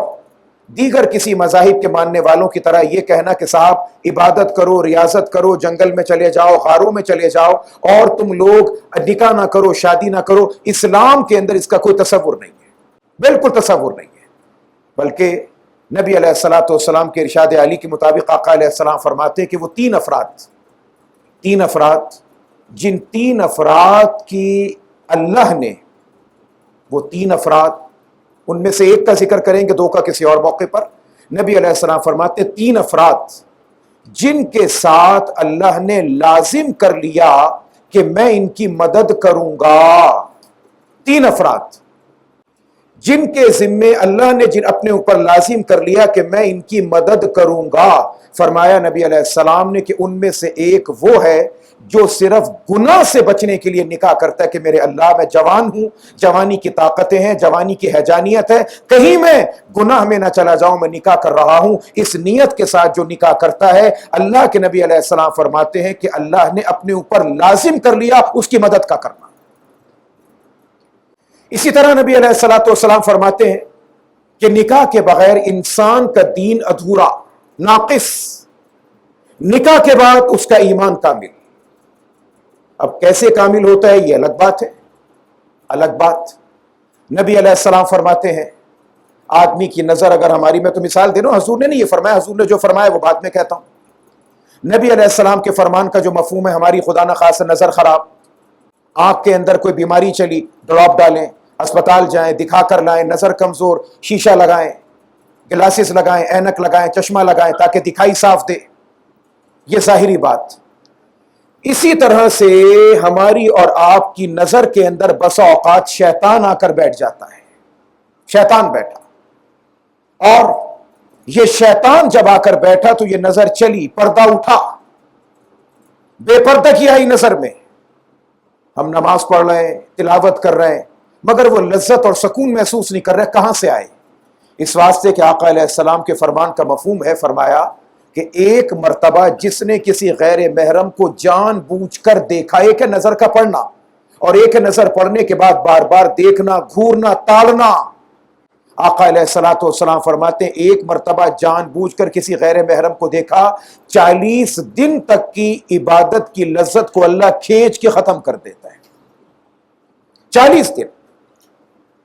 دیگر کسی مذاہب کے ماننے والوں کی طرح یہ کہنا کہ صاحب عبادت کرو، ریاضت کرو، جنگل میں چلے جاؤ، غاروں میں چلے جاؤ، اور تم لوگ نکاح نہ کرو، شادی نہ کرو، اسلام کے اندر اس کا کوئی تصور نہیں ہے، بالکل تصور نہیں ہے۔ بلکہ نبی علیہ الصلوۃ والسلام کے ارشاد علی کے مطابق آقا علیہ السلام فرماتے ہیں کہ وہ تین افراد جن 3 افراد کی اللہ نے، وہ 3 افراد، ان میں سے ایک کا ذکر کریں گے، 2 کا کسی اور موقع پر۔ نبی علیہ السلام فرماتے 3 افراد جن کے ساتھ اللہ نے لازم کر لیا کہ میں ان کی مدد کروں گا، 3 افراد جن کے ذمے اللہ نے اپنے اوپر لازم کر لیا کہ میں ان کی مدد کروں گا، فرمایا نبی علیہ السلام نے کہ ان میں سے ایک وہ ہے جو صرف گناہ سے بچنے کے لیے نکاح کرتا ہے کہ میرے اللہ میں جوان ہوں، جوانی کی طاقتیں ہیں، جوانی کی حیجانیت ہے، کہیں میں گناہ میں نہ چلا جاؤں، میں نکاح کر رہا ہوں، اس نیت کے ساتھ جو نکاح کرتا ہے، اللہ کے نبی علیہ السلام فرماتے ہیں کہ اللہ نے اپنے اوپر لازم کر لیا اس کی مدد کا کرنا۔ اسی طرح نبی علیہ الصلوۃ والسلام فرماتے ہیں کہ نکاح کے بغیر انسان کا دین ادھورا، ناقص، نکاح کے بعد اس کا ایمان کامل۔ اب کیسے کامل ہوتا ہے یہ الگ بات ہے، الگ بات۔ نبی علیہ السلام فرماتے ہیں آدمی کی نظر اگر ہماری، میں تو مثال دے رہا ہوں، حضور نے نہیں یہ فرمایا، حضور نے جو فرمایا وہ بات میں کہتا ہوں۔ نبی علیہ السلام کے فرمان کا جو مفہوم ہے ہماری خدا نہ خواستہ نظر خراب، آنکھ کے اندر کوئی بیماری چلی، ڈراپ ڈالیں، اسپتال جائیں، دکھا کر لائیں، نظر کمزور، شیشہ لگائیں، گلاسز لگائیں، اینک لگائیں، چشمہ لگائیں تاکہ دکھائی صاف دے، یہ ظاہری بات۔ اسی طرح سے ہماری اور آپ کی نظر کے اندر بسا اوقات شیطان آ کر بیٹھ جاتا ہے، شیطان بیٹھا، اور یہ شیطان جب آ کر بیٹھا تو یہ نظر چلی، پردہ اٹھا، بے پردگی آئی نظر میں، ہم نماز پڑھ رہے ہیں، تلاوت کر رہے ہیں، مگر وہ لذت اور سکون محسوس نہیں کر رہے، کہاں سے آئے؟ اس واسطے کہ آقا علیہ السلام کے فرمان کا مفہوم ہے، فرمایا کہ ایک مرتبہ جس نے کسی غیر محرم کو جان بوجھ کر دیکھا، ایک ہے نظر کا پڑھنا، اور ایک ہے نظر پڑھنے کے بعد بار بار دیکھنا، گھورنا، تاڑنا۔ آقا علیہ الصلوۃ والسلام فرماتے ہیں ایک مرتبہ جان بوجھ کر کسی غیر محرم کو دیکھا، 40 دن تک کی عبادت کی لذت کو اللہ کھینچ کے ختم کر دیتا ہے، 40 دن۔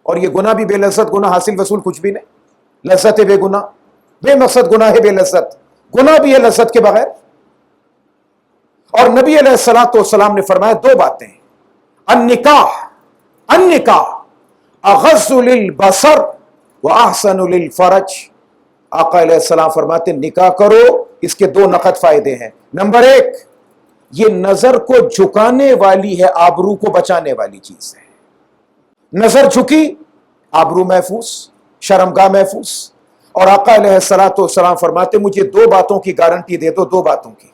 اور یہ گناہ بھی بے لذت گناہ، حاصل وصول کچھ بھی نہیں، لذت بے گناہ، بے مقصد گناہ ہے بے لذت، گناہ بھی ہے لذت کے بغیر۔ اور نبی علیہ الصلوۃ والسلام نے فرمایا 2 باتیں، النکاح اغض للبصر واحسن للفرج۔ آقا علیہ السلام فرماتے ہیں نکاح کرو، اس کے 2 نقد فائدے ہیں۔ نمبر 1، یہ نظر کو جھکانے والی ہے، آبرو کو بچانے والی چیز ہے۔ نظر جھکی، آبرو محفوظ، شرمگاہ محفوظ۔ اور آقا علیہ الصلوۃ والسلام فرماتے مجھے 2 باتوں کی گارنٹی دے دو، 2 باتوں کی،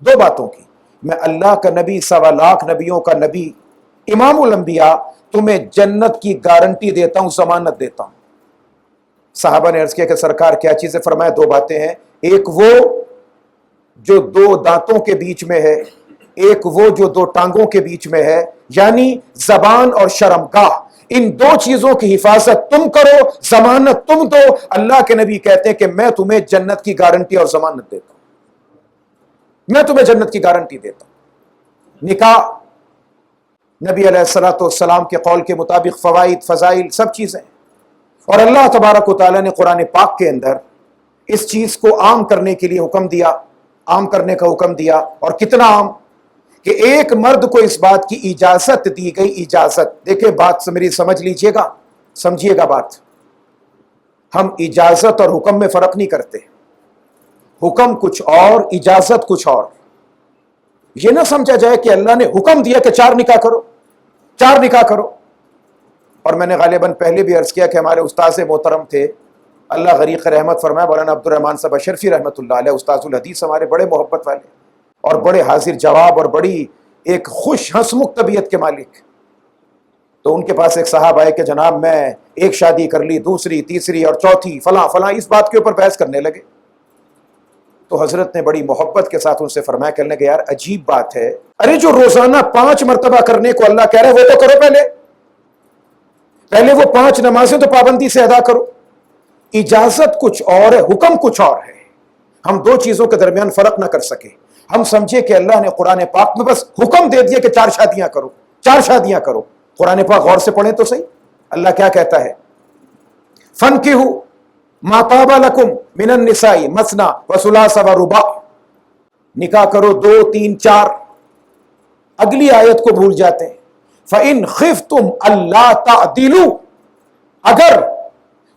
2 باتوں کی، میں اللہ کا نبی، 1.25 لاکھ نبیوں کا نبی، امام الانبیاء، تمہیں جنت کی گارنٹی دیتا ہوں، ضمانت دیتا ہوں۔ صحابہ نے عرض کیا کہ سرکار کیا چیزیں؟ فرمایا 2 باتیں ہیں، ایک وہ جو 2 دانتوں کے بیچ میں ہے، ایک وہ جو 2 ٹانگوں کے بیچ میں ہے، یعنی زبان اور شرمگاہ، ان 2 چیزوں کی حفاظت تم کرو، ضمانت تم دو۔ اللہ کے نبی کہتے ہیں کہ میں تمہیں جنت کی گارنٹی اور ضمانت دیتا ہوں، میں تمہیں جنت کی گارنٹی دیتا ہوں۔ نکاح نبی علیہ الصلوۃ والسلام کے قول کے مطابق فوائد، فضائل، سب چیزیں، اور اللہ تبارک و تعالیٰ نے قرآن پاک کے اندر اس چیز کو عام کرنے کے لیے حکم دیا، عام کرنے کا حکم دیا، اور کتنا عام کہ ایک مرد کو اس بات کی اجازت دی گئی، اجازت، دیکھیں بات میری سمجھ لیجئے گا، سمجھیے گا بات، ہم اجازت اور حکم میں فرق نہیں کرتے، حکم کچھ اور، اجازت کچھ اور۔ یہ نہ سمجھا جائے کہ اللہ نے حکم دیا کہ 4 نکاح کرو، 4 نکاح کرو۔ اور میں نے غالباً پہلے بھی عرض کیا کہ ہمارے استاذ محترم تھے، اللہ غریق رحمت فرمائے، مولانا عبد الرحمن صاحب اشرفی رحمۃ اللہ علیہ، استاذ الحدیث، ہمارے بڑے محبت والے اور بڑے حاضر جواب اور بڑی ایک خوش ہنسمکھ طبیعت کے مالک۔ تو ان کے پاس ایک صاحب آئے کہ جناب میں ایک شادی کر لی، دوسری، تیسری اور چوتھی، فلاں فلاں، اس بات کے اوپر بحث کرنے لگے۔ تو حضرت نے بڑی محبت کے ساتھ ان سے فرمایا، کہنے لگے یار عجیب بات ہے، ارے جو روزانہ 5 مرتبہ کرنے کو اللہ کہہ رہے وہ تو کرو، پہلے وہ 5 نمازیں تو پابندی سے ادا کرو۔ اجازت کچھ اور ہے، حکم کچھ اور ہے۔ ہم 2 چیزوں کے درمیان فرق نہ کر سکے۔ ہم سمجھے کہ اللہ نے قرآن پاک میں بس حکم دے دیا کہ 4 شادیاں کرو، 4 شادیاں کرو۔ قرآن پاک غور سے پڑھیں تو صحیح، اللہ کیا کہتا ہے؟ فَانْكِحُوا مَا طَابَ لَكُم مِنَ النِّسَاءِ مَثْنَىٰ وَثُلَاثَ وَرُبَاعَ، نکاح کرو 2، 3، 4۔ اگلی آیت کو بھول جاتے ہیں، فَإِنْ خِفْتُمْ أَلَّا تَعْدِلُوا، اگر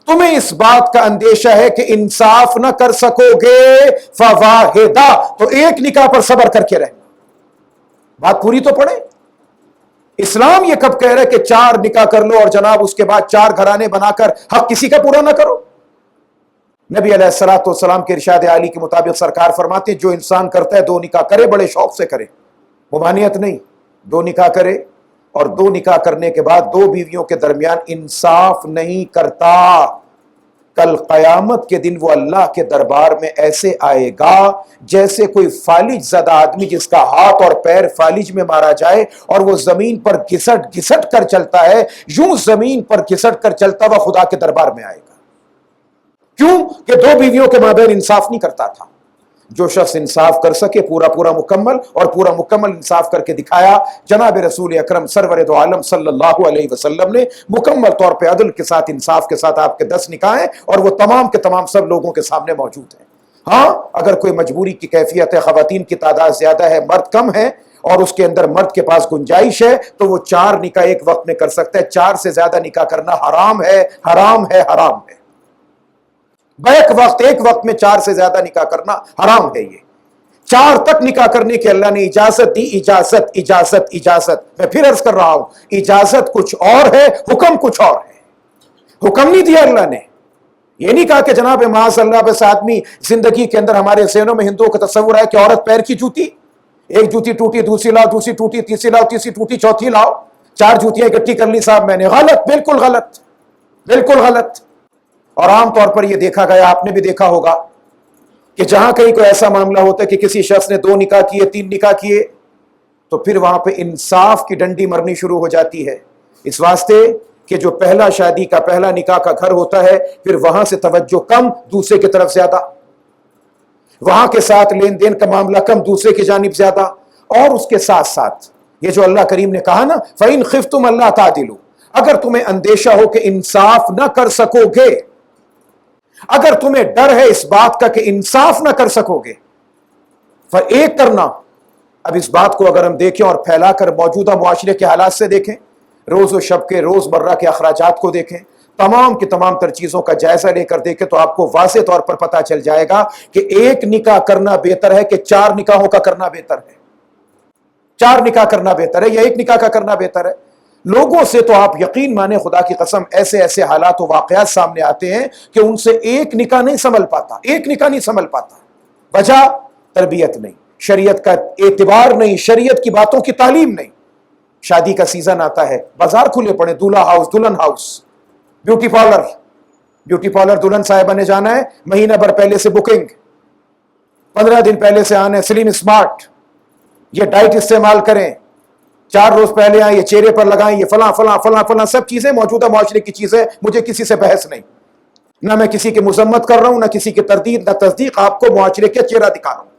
تمہیں اس بات کا اندیشہ ہے کہ انصاف نہ کر سکو گے، فَوَاحِدَةٌ، تو ایک نکاح پر صبر کر کے رہنا۔ بات پوری تو پڑھیں، اسلام یہ کب کہہ رہا ہے کہ 4 نکاح کر لو اور جناب اس کے بعد 4 گھرانے بنا کر حق کسی کا پورا نہ کرو؟ نبی علیہ الصلوۃ والسلام کے ارشاد عالی کے مطابق سرکار فرماتے ہیں جو انسان کرتا ہے 2 نکاح کرے، بڑے شوق سے کرے، ممانعت نہیں، 2 نکاح کرے، اور 2 نکاح کرنے کے بعد 2 بیویوں کے درمیان انصاف نہیں کرتا، کل قیامت کے دن وہ اللہ کے دربار میں ایسے آئے گا جیسے کوئی فالج زدہ آدمی جس کا ہاتھ اور پیر فالج میں مارا جائے اور وہ زمین پر گھسٹ گھسٹ کر چلتا ہے، یوں زمین پر گھسٹ کر چلتا ہوا خدا کے دربار میں آئے گا۔ کیوں کہ 2 بیویوں کے مابین انصاف نہیں کرتا تھا۔ جو شخص انصاف کر سکے پورا مکمل، اور پورا مکمل انصاف کر کے دکھایا، جناب رسول اکرم سرور دو عالم صلی اللہ علیہ وسلم نے مکمل طور پہ عدل کے ساتھ، انصاف کے ساتھ آپ کے 10 نکاح ہیں، اور وہ تمام کے تمام سب لوگوں کے سامنے موجود ہیں۔ ہاں اگر کوئی مجبوری کی کیفیت ہے، خواتین کی تعداد زیادہ ہے، مرد کم ہے، اور اس کے اندر مرد کے پاس گنجائش ہے تو وہ 4 نکاح ایک وقت میں کر سکتا ہے. 4 سے زیادہ نکاح کرنا حرام ہے، حرام ہے، حرام ہے. ایک وقت میں 4 سے زیادہ نکاح کرنا حرام ہے. یہ 4 تک نکاح کرنے کی اللہ نے اجازت دی. اجازت اجازت اجازت. میں پھر عرض کر رہا ہوں، اجازت کچھ اور ہے، حکم کچھ اور ہے. حکم نہیں دیا اللہ نے. یہ نہیں کہا کہ جناب معاذ اللہ بس آدمی زندگی کے اندر ہمارے ذہنوں میں ہندوؤں کا تصور ہے کہ عورت پیر کی جوتی، ایک جوتی ٹوٹی دوسری لاؤ، دوسری ٹوٹی تیسری لاؤ، تیسری ٹوٹی چوتھی لاؤ، 4 جوتیاں اکٹھی کر لی صاحب میں نے. غلط، بالکل غلط، بالکل غلط. اور عام طور پر یہ دیکھا گیا، آپ نے بھی دیکھا ہوگا کہ جہاں کہیں کوئی ایسا معاملہ ہوتا ہے کہ کسی شخص نے 2 نکاح کیے، 3 نکاح کیے، تو پھر وہاں پہ انصاف کی ڈنڈی مرنی شروع ہو جاتی ہے. اس واسطے کہ جو پہلا شادی کا پہلا نکاح کا گھر ہوتا ہے، پھر وہاں سے توجہ کم، دوسرے کی طرف زیادہ، وہاں کے ساتھ لین دین کا معاملہ کم، دوسرے کی جانب زیادہ. اور اس کے ساتھ ساتھ یہ جو اللہ کریم نے کہا نا فَإِنْ خِفْتُمْ أَلَّا تَعْدِلُوا، اگر تمہیں اندیشہ ہو کہ انصاف نہ کر سکو گے، اگر تمہیں ڈر ہے اس بات کا کہ انصاف نہ کر سکو گے، ایک کرنا. اب اس بات کو اگر ہم دیکھیں اور پھیلا کر موجودہ معاشرے کے حالات سے دیکھیں، روز و شب کے روزمرہ کے اخراجات کو دیکھیں، تمام کی تمام تر چیزوں کا جائزہ لے کر دیکھیں، تو آپ کو واضح طور پر پتہ چل جائے گا کہ ایک نکاح کرنا بہتر ہے کہ 4 نکاحوں کا کرنا بہتر ہے. 4 نکاح کرنا بہتر ہے یا ایک نکاح کا کرنا بہتر ہے. لوگوں سے تو آپ یقین مانیں، خدا کی قسم ایسے ایسے حالات و واقعات سامنے آتے ہیں کہ ان سے ایک نکاح نہیں سنبھل پاتا، ایک نکاح نہیں سنبھل پاتا. وجہ تربیت نہیں، شریعت کا اعتبار نہیں، شریعت کی باتوں کی تعلیم نہیں. شادی کا سیزن آتا ہے، بازار کھلے پڑے، دولہا ہاؤس، دلہن ہاؤس، بیوٹی پارلر دلہن صاحبہ نے جانا ہے، مہینہ بھر پہلے سے بکنگ، 15 دن پہلے سے آنا ہے. سلیم اسمارٹ، یہ ڈائٹ استعمال کریں، 4 روز پہلے آئیں، یہ چہرے پر لگائیں، یہ فلاں فلاں فلاں فلاں، سب چیزیں موجودہ معاشرے کی چیزیں. مجھے کسی سے بحث نہیں، نہ میں کسی کی مذمت کر رہا ہوں، نہ کسی کی تردید نہ تصدیق، آپ کو معاشرے کا چہرہ دکھا رہا ہوں.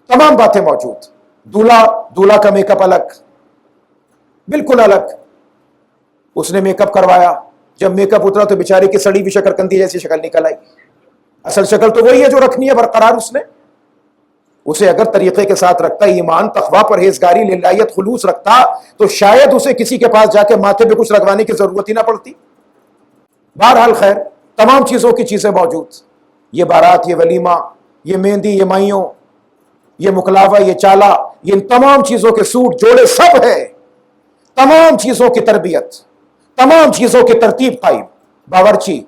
تمام باتیں موجود. دولہا کا میک اپ الگ، بالکل الگ. اس نے میک اپ کروایا، جب میک اپ اترا تو بیچاری کی سڑی بھی شکرکندی جیسی شکل نکل آئی. اصل شکل تو وہی ہے جو رکھنی ہے برقرار. اس نے اسے اگر طریقے کے ساتھ رکھتا، ایمان، تقویٰ، پرہیزگاری، للہیت، خلوص رکھتا، تو شاید اسے کسی کے پاس جا کے ماتھے پہ کچھ لگوانے کی ضرورت ہی نہ پڑتی. بہرحال خیر، تمام چیزوں کی چیزیں موجود. یہ بارات، یہ ولیمہ، یہ مہندی، یہ مائیوں، یہ مکلاوا، یہ چالا، یہ ان تمام چیزوں کے سوٹ جوڑے سب ہے. تمام چیزوں کی تربیت، تمام چیزوں کی ترتیب قائم. باورچی،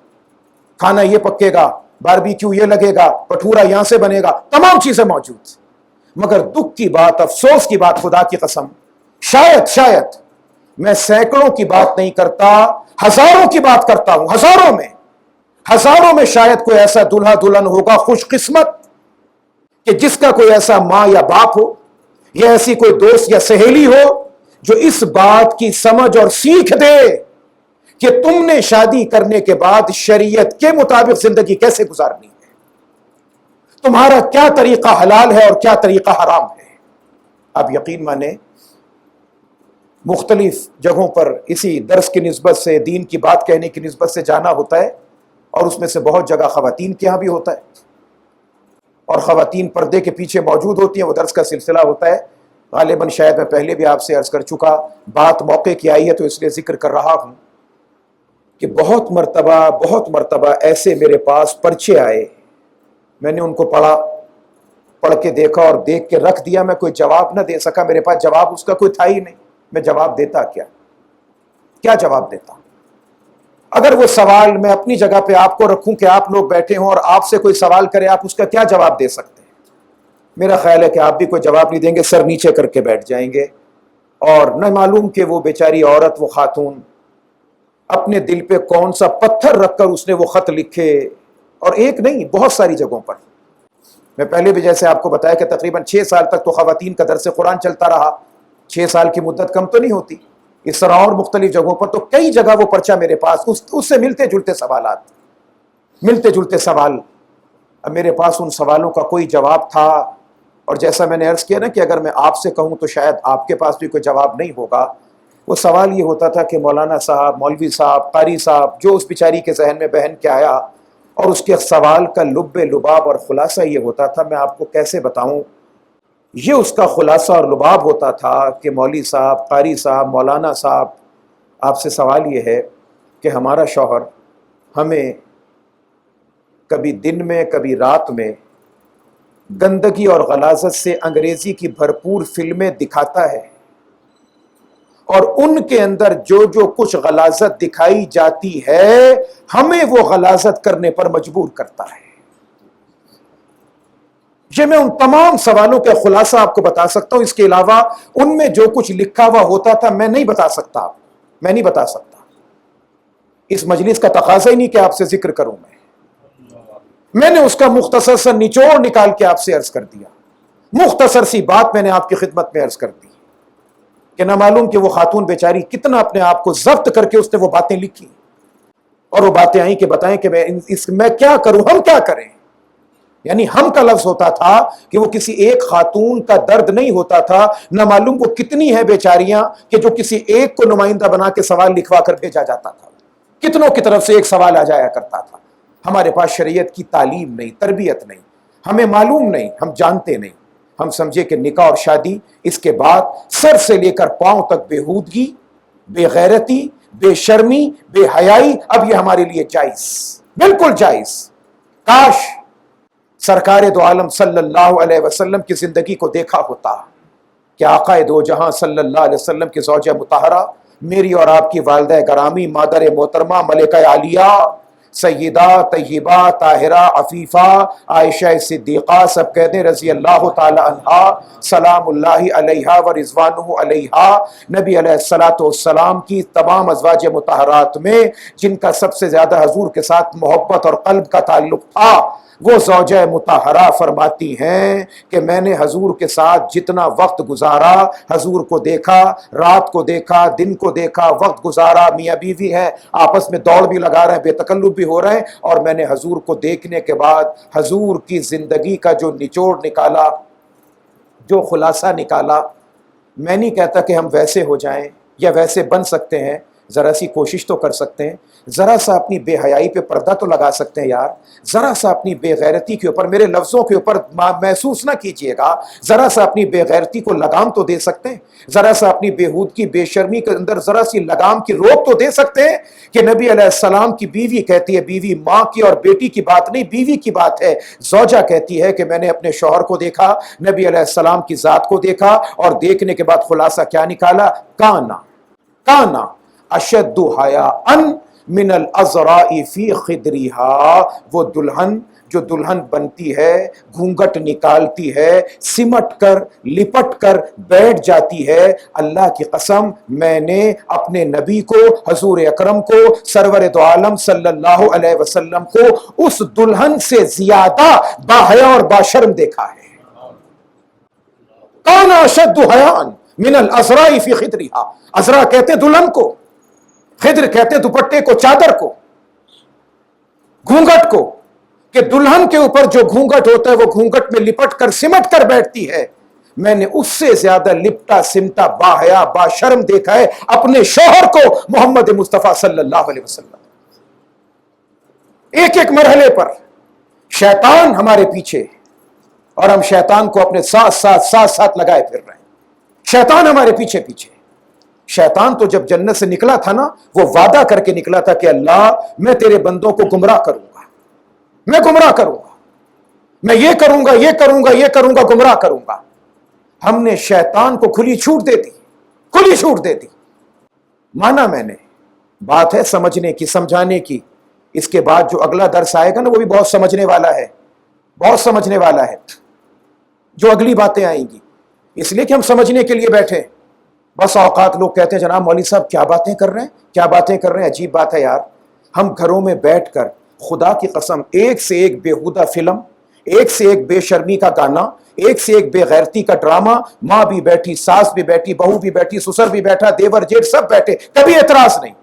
کھانا یہ پکے گا، باربیکیو یہ لگے گا، پٹھورا یہاں سے بنے گا، تمام چیزیں موجود. مگر دکھ کی بات، افسوس کی بات، خدا کی قسم، شاید میں سینکڑوں کی بات نہیں کرتا، ہزاروں کی بات کرتا ہوں. ہزاروں میں شاید کوئی ایسا دلہا دلہن ہوگا خوش قسمت کہ جس کا کوئی ایسا ماں یا باپ ہو، یا ایسی کوئی دوست یا سہیلی ہو جو اس بات کی سمجھ اور سیکھ دے کہ تم نے شادی کرنے کے بعد شریعت کے مطابق زندگی کیسے گزارنی ہے، تمہارا کیا طریقہ حلال ہے اور کیا طریقہ حرام ہے. اب یقین مانے، مختلف جگہوں پر اسی درس کی نسبت سے، دین کی بات کہنے کی نسبت سے جانا ہوتا ہے، اور اس میں سے بہت جگہ خواتین کے ہاں بھی ہوتا ہے، اور خواتین پردے کے پیچھے موجود ہوتی ہیں. وہ درس کا سلسلہ ہوتا ہے، غالباً شاید میں پہلے بھی آپ سے عرض کر چکا، بات موقع کی آئی ہے تو اس لیے ذکر کر رہا ہوں کہ بہت مرتبہ ایسے میرے پاس پرچے آئے، میں نے ان کو پڑھ کے دیکھا اور دیکھ کے رکھ دیا. میں کوئی جواب نہ دے سکا، میرے پاس جواب اس کا کوئی تھا ہی نہیں. میں جواب دیتا کیا جواب دیتا؟ اگر وہ سوال میں اپنی جگہ پہ آپ کو رکھوں کہ آپ لوگ بیٹھے ہوں اور آپ سے کوئی سوال کرے، آپ اس کا کیا جواب دے سکتے ہیں؟ میرا خیال ہے کہ آپ بھی کوئی جواب نہیں دیں گے، سر نیچے کر کے بیٹھ جائیں گے. اور نہ معلوم کہ وہ بیچاری عورت، وہ خاتون، اپنے دل پہ کون سا پتھر رکھ کر اس نے وہ خط لکھے. اور ایک نہیں، بہت ساری جگہوں پر. میں پہلے بھی جیسے آپ کو بتایا کہ تقریباً 6 سال تک تو خواتین کا درس قرآن چلتا رہا. 6 سال کی مدت کم تو نہیں ہوتی. اس طرح اور مختلف جگہوں پر تو کئی جگہ وہ پرچہ میرے پاس، اس سے ملتے جلتے سوال. اب میرے پاس ان سوالوں کا کوئی جواب تھا، اور جیسا میں نے عرض کیا نا کہ اگر میں آپ سے کہوں تو شاید آپ کے پاس بھی کوئی جواب نہیں ہوگا. وہ سوال یہ ہوتا تھا کہ مولانا صاحب، مولوی صاحب، قاری صاحب، جو اس بیچاری کے ذہن میں بہن کے آیا، اور اس کے سوال کا لب لباب اور خلاصہ یہ ہوتا تھا، میں آپ کو کیسے بتاؤں یہ اس کا خلاصہ اور لباب ہوتا تھا کہ مولوی صاحب، قاری صاحب، مولانا صاحب، آپ سے سوال یہ ہے کہ ہمارا شوہر ہمیں کبھی دن میں کبھی رات میں گندگی اور غلاظت سے انگریزی کی بھرپور فلمیں دکھاتا ہے، اور ان کے اندر جو جو کچھ غلاظت دکھائی جاتی ہے ہمیں وہ غلاظت کرنے پر مجبور کرتا ہے۔ یہ میں ان تمام سوالوں کا خلاصہ آپ کو بتا سکتا ہوں، اس کے علاوہ ان میں جو کچھ لکھا ہوا ہوتا تھا میں نہیں بتا سکتا، میں نہیں بتا سکتا، اس مجلس کا تقاضا ہی نہیں کہ آپ سے ذکر کروں۔ میں نے اس کا مختصر سا نچوڑ نکال کے آپ سے عرض کر دیا، مختصر سی بات میں نے آپ کی خدمت میں عرض کر دی کہ نہ معلوم کہ وہ خاتون بیچاری کتنا اپنے آپ کو ضبط کر کے اس نے وہ باتیں لکھی، اور وہ باتیں آئیں کہ بتائیں کہ میں کیا کروں، ہم کیا کریں۔ یعنی ہم کا لفظ ہوتا تھا کہ وہ کسی ایک خاتون کا درد نہیں ہوتا تھا، نہ معلوم وہ کتنی ہیں بیچاریاں کہ جو کسی ایک کو نمائندہ بنا کے سوال لکھوا کر بھیجا جاتا تھا، کتنوں کی طرف سے ایک سوال آ جایا کرتا تھا۔ ہمارے پاس شریعت کی تعلیم نہیں، تربیت نہیں، ہمیں معلوم نہیں، ہم جانتے نہیں، ہم سمجھے کہ نکاح اور شادی اس کے بعد سر سے لے کر پاؤں تک بےہودگی، بے غیرتی، بے شرمی، بے حیائی، اب یہ ہمارے لیے جائز، بالکل جائز۔ کاش سرکار دو عالم صلی اللہ علیہ وسلم کی زندگی کو دیکھا ہوتا کہ آقا دو جہاں صلی اللہ علیہ وسلم کی زوجہ مطہرہ، میری اور آپ کی والدہ گرامی مادر محترمہ ملکہ عالیہ سیدہ طیبہ طاہرہ عفیفہ عائشہ صدیقہ، سب کہتے ہیں رضی اللہ تعالی عنہا، سلام اللہ علیہا و رضوانہ علیہا، نبی علیہ الصلوۃ والسلام کی تمام ازواج مطہرات میں جن کا سب سے زیادہ حضور کے ساتھ محبت اور قلب کا تعلق تھا، وہ زوجہ مطہرہ فرماتی ہیں کہ میں نے حضور کے ساتھ جتنا وقت گزارا، حضور کو دیکھا، رات کو دیکھا، دن کو دیکھا، وقت گزارا، میاں بیوی ہیں آپس میں دوڑ بھی لگا رہے ہیں، بے تکلف بھی ہو رہے ہیں، اور میں نے حضور کو دیکھنے کے بعد حضور کی زندگی کا جو نچوڑ نکالا، جو خلاصہ نکالا، میں نہیں کہتا کہ ہم ویسے ہو جائیں یا ویسے بن سکتے ہیں، ذرا سی کوشش تو کر سکتے ہیں، ذرا سا اپنی بے حیائی پہ پردہ تو لگا سکتے ہیں یار، ذرا سا اپنی بے غیرتی کے اوپر، میرے لفظوں کے اوپر محسوس نہ کیجئے گا، ذرا سا اپنی بے غیرتی کو لگام تو دے سکتے ہیں، ذرا سا اپنی بےہودگی بے شرمی کے اندر ذرا سی لگام کی روک تو دے سکتے ہیں کہ نبی علیہ السلام کی بیوی کہتی ہے، بیوی ماں کی اور بیٹی کی بات نہیں، بیوی کی بات ہے، زوجہ کہتی ہے کہ میں نے اپنے شوہر کو دیکھا، نبی علیہ السلام کی ذات کو دیکھا، اور دیکھنے کے بعد خلاصہ کیا نکالا، کانا اشد حیاء من الازراء فی خدرها، وہ دلہن جو دلہن بنتی ہے، گھونگھٹ نکالتی ہے، سمٹ کر لپٹ کر بیٹھ جاتی ہے، اللہ کی قسم میں نے اپنے نبی کو، حضور اکرم کو، سرور دو عالم صلی اللہ علیہ وسلم کو اس دلہن سے زیادہ باحیا اور باشرم دیکھا ہے۔ کان اشد حیاء من الازراء فی خدرها، ازرا کہتے دلہن کو، خدر کہتے دوپٹے کو، چادر کو، گھونگھٹ کو، کہ دلہن کے اوپر جو گھونگھٹ ہوتا ہے وہ گھونگھٹ میں لپٹ کر سمٹ کر بیٹھتی ہے، میں نے اس سے زیادہ لپٹا سمٹا باحیا باشرم دیکھا ہے اپنے شوہر کو، محمد مصطفیٰ صلی اللہ علیہ وسلم۔ ایک ایک مرحلے پر شیطان ہمارے پیچھے، اور ہم شیطان کو اپنے ساتھ لگائے پھر رہے ہیں، شیطان ہمارے پیچھے پیچھے۔ شیطان تو جب جنت سے نکلا تھا نا، وہ وعدہ کر کے نکلا تھا کہ اللہ میں تیرے بندوں کو گمراہ کروں گا، میں گمراہ کروں گا، میں یہ کروں گا، یہ کروں گا، یہ کروں گا، گمراہ کروں گا۔ ہم نے شیطان کو کھلی چھوٹ دے دی، کھلی چھوٹ دے دی۔ مانا میں نے، بات ہے سمجھنے کی، سمجھانے کی۔ اس کے بعد جو اگلا درس آئے گا نا وہ بھی بہت سمجھنے والا ہے، بہت سمجھنے والا ہے، جو اگلی باتیں آئیں گی، اس لیے کہ ہم سمجھنے کے لیے بیٹھے۔ بس اوقات لوگ کہتے ہیں جناب مولوی صاحب کیا باتیں کر رہے ہیں، کیا باتیں کر رہے ہیں، عجیب بات ہے یار۔ ہم گھروں میں بیٹھ کر خدا کی قسم ایک سے ایک بےہودہ فلم، ایک سے ایک بے شرمی کا گانا، ایک سے ایک بے غیرتی کا ڈرامہ، ماں بھی بیٹھی، ساس بھی بیٹھی، بہو بھی بیٹھی، سسر بھی بیٹھا، دیور جیٹھ سب بیٹھے، کبھی اعتراض نہیں۔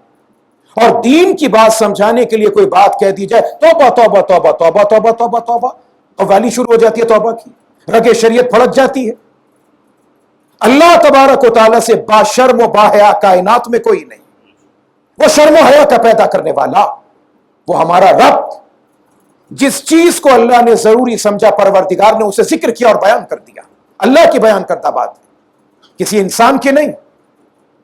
اور دین کی بات سمجھانے کے لیے کوئی بات کہہ دی جائے، توبہ توبہ توبہ توبہ توبہ توبہ توبہ، قوالی شروع ہو جاتی ہے توبہ کی، رگ شریعت پھڑک جاتی ہے۔ اللہ تبارک و تعالیٰ سے باشرم و باحیا کائنات میں کوئی نہیں، وہ شرم و حیا کا پیدا کرنے والا، وہ ہمارا رب، جس چیز کو اللہ نے ضروری سمجھا پروردگار نے اسے ذکر کیا اور بیان کر دیا۔ اللہ کی بیان کرتا بات ہے، کسی انسان کی نہیں۔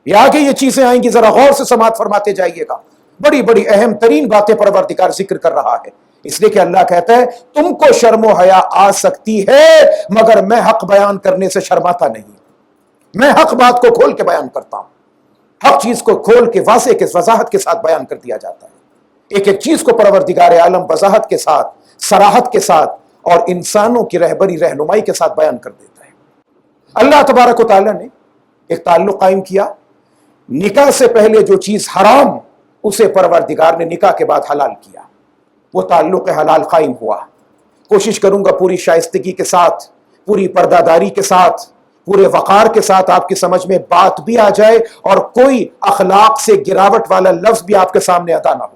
یہ آگے یہ چیزیں آئیں گی، ذرا غور سے سماعت فرماتے جائیے گا، بڑی بڑی اہم ترین باتیں پروردگار ذکر کر رہا ہے۔ اس لیے کہ اللہ کہتا ہے تم کو شرم و حیا آ سکتی ہے مگر میں حق بیان کرنے سے شرماتا نہیں، میں حق بات کو کھول کے بیان کرتا ہوں، حق چیز کو کھول کے واضح کے وضاحت کے ساتھ بیان کر دیا جاتا ہے، ایک ایک چیز کو پروردگار عالم وضاحت کے ساتھ، صراحت کے ساتھ اور انسانوں کی رہبری رہنمائی کے ساتھ بیان کر دیتا ہے۔ اللہ تبارک و تعالیٰ نے ایک تعلق قائم کیا، نکاح سے پہلے جو چیز حرام اسے پروردگار نے نکاح کے بعد حلال کیا، وہ تعلق حلال قائم ہوا۔ کوشش کروں گا پوری شائستگی کے ساتھ، پوری پردہ داری کے ساتھ، پورے وقار کے ساتھ آپ کی سمجھ میں بات بھی آ جائے اور کوئی اخلاق سے گراوٹ والا لفظ بھی آپ کے سامنے ادا نہ ہو۔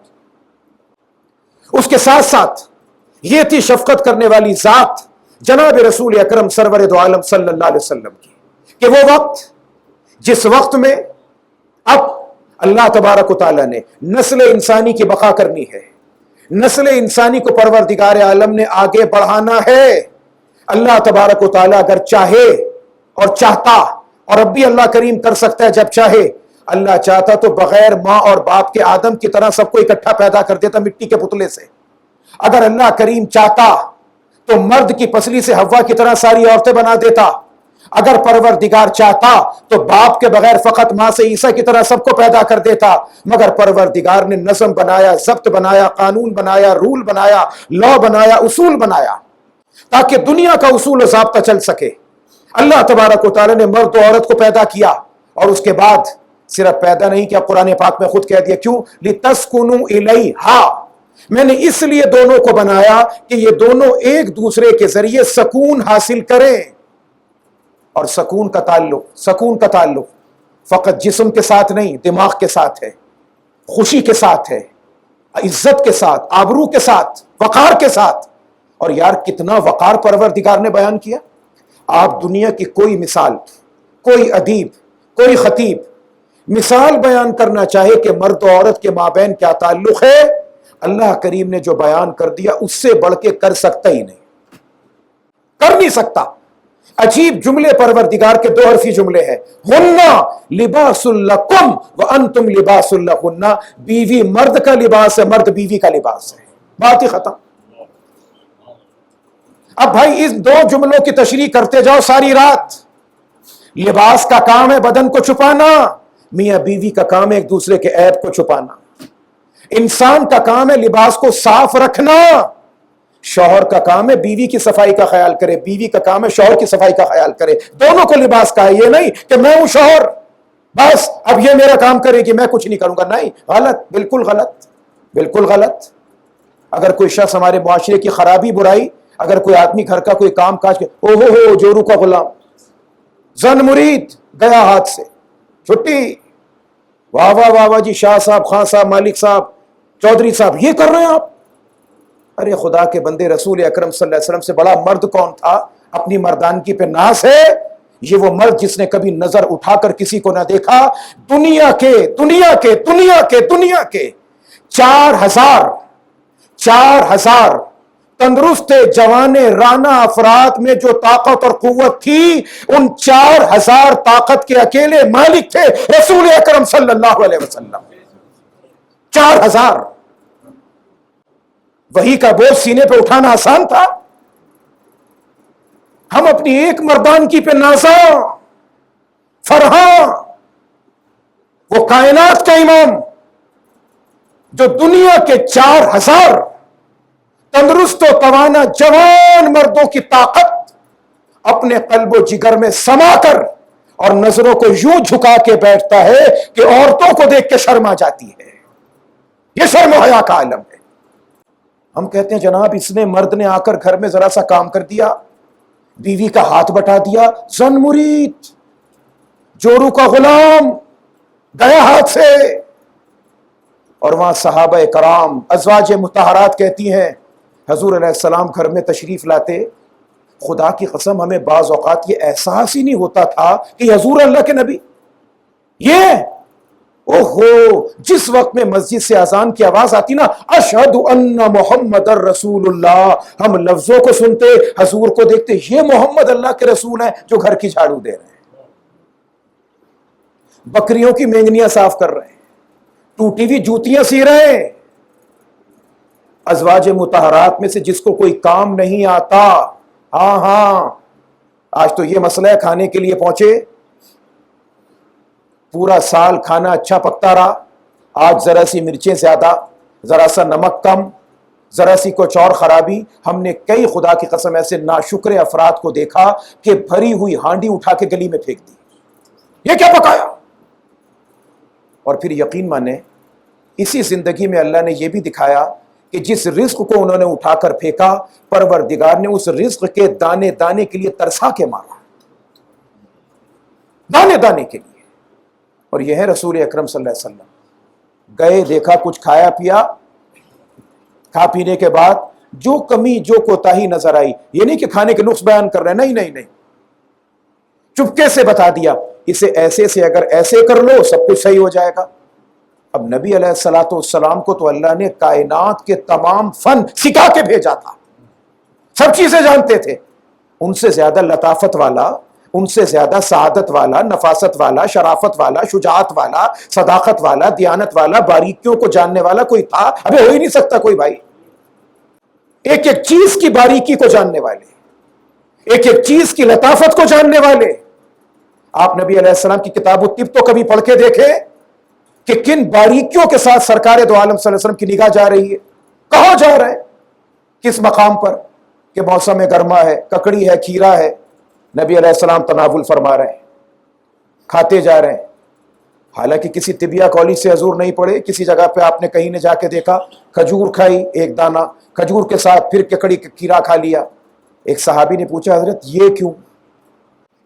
اس کے ساتھ ساتھ یہ تھی شفقت کرنے والی ذات جناب رسول اکرم سرور دو عالم صلی اللہ علیہ وسلم کی، کہ وہ وقت جس وقت میں اب اللہ تبارک و تعالیٰ نے نسل انسانی کی بقا کرنی ہے، نسل انسانی کو پروردگار عالم نے آگے بڑھانا ہے، اللہ تبارک و تعالیٰ اگر چاہے اور چاہتا، اور اب بھی اللہ کریم کر سکتا ہے جب چاہے، اللہ چاہتا تو بغیر ماں اور باپ کے آدم کی طرح سب کو اکٹھا پیدا کر دیتا مٹی کے پتلے سے۔ اگر اللہ کریم چاہتا تو مرد کی پسلی سے حوا کی طرح ساری عورتیں بنا دیتا، اگر پروردگار چاہتا تو باپ کے بغیر فقط ماں سے عیسیٰ کی طرح سب کو پیدا کر دیتا، مگر پروردگار نے نظم بنایا، ضبط بنایا، قانون بنایا، رول بنایا، لا بنایا، اصول بنایا تاکہ دنیا کا اصول و ضابطہ چل سکے۔ اللہ تبارک و تعالیٰ نے مرد و عورت کو پیدا کیا اور اس کے بعد صرف پیدا نہیں کیا، قرآن پاک میں خود کہہ دیا، کیوں؟ لِتَسْكُنُوا إِلَيْهَا، میں نے اس لیے دونوں کو بنایا کہ یہ دونوں ایک دوسرے کے ذریعے سکون حاصل کریں۔ اور سکون کا تعلق فقط جسم کے ساتھ نہیں، دماغ کے ساتھ ہے، خوشی کے ساتھ ہے، عزت کے ساتھ، آبرو کے ساتھ، وقار کے ساتھ۔ اور یار کتنا وقار پروردگار نے بیان کیا۔ آپ دنیا کی کوئی مثال، کوئی ادیب، کوئی خطیب مثال بیان کرنا چاہے کہ مرد و عورت کے مابین کیا تعلق ہے، اللہ کریم نے جو بیان کر دیا اس سے بڑھ کے کر سکتا ہی نہیں، کر نہیں سکتا۔ عجیب جملے پروردگار کے دو حرفی جملے ہیں، ہن لباس لکم وانتم لباس لہن، بیوی مرد کا لباس ہے، مرد بیوی کا لباس ہے، بات ہی ختم۔ اب بھائی اس دو جملوں کی تشریح کرتے جاؤ ساری رات۔ لباس کا کام ہے بدن کو چھپانا، میاں بیوی کا کام ہے ایک دوسرے کے عیب کو چھپانا۔ انسان کا کام ہے لباس کو صاف رکھنا، شوہر کا کام ہے بیوی کی صفائی کا خیال کرے، بیوی کا کام ہے شوہر کی صفائی کا خیال کرے، دونوں کو لباس کا ہے۔ یہ نہیں کہ میں ہوں شوہر بس اب یہ میرا کام کرے گی میں کچھ نہیں کروں گا، نہیں، غلط، بالکل غلط، بالکل غلط۔ اگر کوئی شخص ہمارے معاشرے کی خرابی برائی، اگر کوئی آدمی گھر کا کوئی کام کاج او ہو جورو کا غلام، زن مرید گیا ہاتھ سے، چھٹی، واہ واہ واہ واہ جی، شاہ صاحب، خان صاحب، مالک صاحب، چودھری صاحب، یہ کر رہے ہیں آپ؟ ارے خدا کے بندے، رسول اکرم صلی اللہ علیہ وسلم سے بڑا مرد کون تھا؟ اپنی مردانگی پہ ناز ہے یہ وہ مرد جس نے کبھی نظر اٹھا کر کسی کو نہ دیکھا، دنیا کے 4,000 تندرست جوان رانا افراد میں جو طاقت اور قوت تھی، ان 4,000 طاقت کے اکیلے مالک تھے رسول اکرم صلی اللہ علیہ وسلم۔ 4,000 وہی کا بوجھ سینے پہ اٹھانا آسان تھا؟ ہم اپنی ایک مردانگی پہ نازاں فرحاں، وہ کائنات کا امام جو دنیا کے 4,000 تندرست و توانا جوان مردوں کی طاقت اپنے قلب و جگر میں سما کر اور نظروں کو یوں جھکا کے بیٹھتا ہے کہ عورتوں کو دیکھ کے شرم آ جاتی ہے۔ یہ شرم و حیا کا عالم ہے۔ ہم کہتے ہیں جناب اس نے مرد نے آ کر گھر میں ذرا سا کام کر دیا، بیوی کا ہاتھ بٹا دیا، زن مرید، جورو کا غلام، گیا ہاتھ سے۔ اور وہاں صحابہ کرام ازواج مطہرات کہتی ہیں حضور علیہ السلام گھر میں تشریف لاتے، خدا کی قسم ہمیں بعض اوقات یہ احساس ہی نہیں ہوتا تھا کہ حضور اللہ کے نبی، یہ اوہو، جس وقت میں مسجد سے اذان کی آواز آتی نا، اشہد ان محمد رسول اللہ، ہم لفظوں کو سنتے، حضور کو دیکھتے، یہ محمد اللہ کے رسول ہیں جو گھر کی جھاڑو دے رہے ہیں، بکریوں کی مینگنیاں صاف کر رہے ہیں، ٹوٹی ہوئی جوتیاں سی رہے ہیں، ازواج مطہرات میں سے جس کو کوئی کام نہیں آتا، ہاں آج تو یہ مسئلہ ہے، کھانے کے لیے پہنچے، پورا سال کھانا اچھا پکتا رہا، آج ذرا سی مرچیں زیادہ، ذرا سا نمک کم، ذرا سی کچھ اور خرابی. ہم نے کئی خدا کی قسم ایسے ناشکر افراد کو دیکھا کہ بھری ہوئی ہانڈی اٹھا کے گلی میں پھینک دی، یہ کیا پکایا؟ اور پھر یقین مانے اسی زندگی میں اللہ نے یہ بھی دکھایا کہ جس رزق کو انہوں نے اٹھا کر پھینکا، پروردگار نے اس رزق کے دانے دانے کے لیے ترسا کے مارا، دانے دانے کے لیے. اور یہ ہے رسول اکرم صلی اللہ علیہ وسلم، گئے دیکھا کچھ کھایا پیا، کھا پینے کے بعد جو کمی جو کوتاہی نظر آئی، یہ نہیں کہ کھانے کے نقص بیان کر رہے ہیں، نہیں، چپکے سے بتا دیا اسے ایسے سے اگر ایسے کر لو سب کچھ صحیح ہو جائے گا. اب نبی علیہ الصلوۃ والسلام کو تو اللہ نے کائنات کے تمام فن سکھا کے بھیجا تھا، سب چیزیں جانتے تھے، ان سے زیادہ لطافت والا، ان سے زیادہ سعادت والا، نفاست والا، شرافت والا، شجاعت والا، صداقت والا، دیانت والا، باریکیوں کو جاننے والا کوئی تھا؟ ابھی ہو ہی نہیں سکتا کوئی بھائی. ایک ایک چیز کی باریکی کو جاننے والے، ایک ایک چیز کی لطافت کو جاننے والے. آپ نبی علیہ السلام کی کتاب الطب تو کبھی پڑھ کے دیکھے کہ کن باریکیوں کے ساتھ سرکار دو عالم صلی اللہ علیہ وسلم کی نگاہ جا رہی ہے، کہاں جا رہے ہیں، کس مقام پر، کہ موسم گرما ہے، ککڑی ہے، کھیرا ہے، نبی علیہ السلام تناول فرما رہے ہیں، کھاتے جا رہے ہیں. حالانکہ کسی طبیہ کالج سے حضور نہیں پڑھے، کسی جگہ پہ آپ نے کہیں نے جا کے دیکھا، کھجور کھائی ایک دانہ، کھجور کے ساتھ پھر ککڑی کھیرا کھا لیا. ایک صحابی نے پوچھا حضرت یہ کیوں،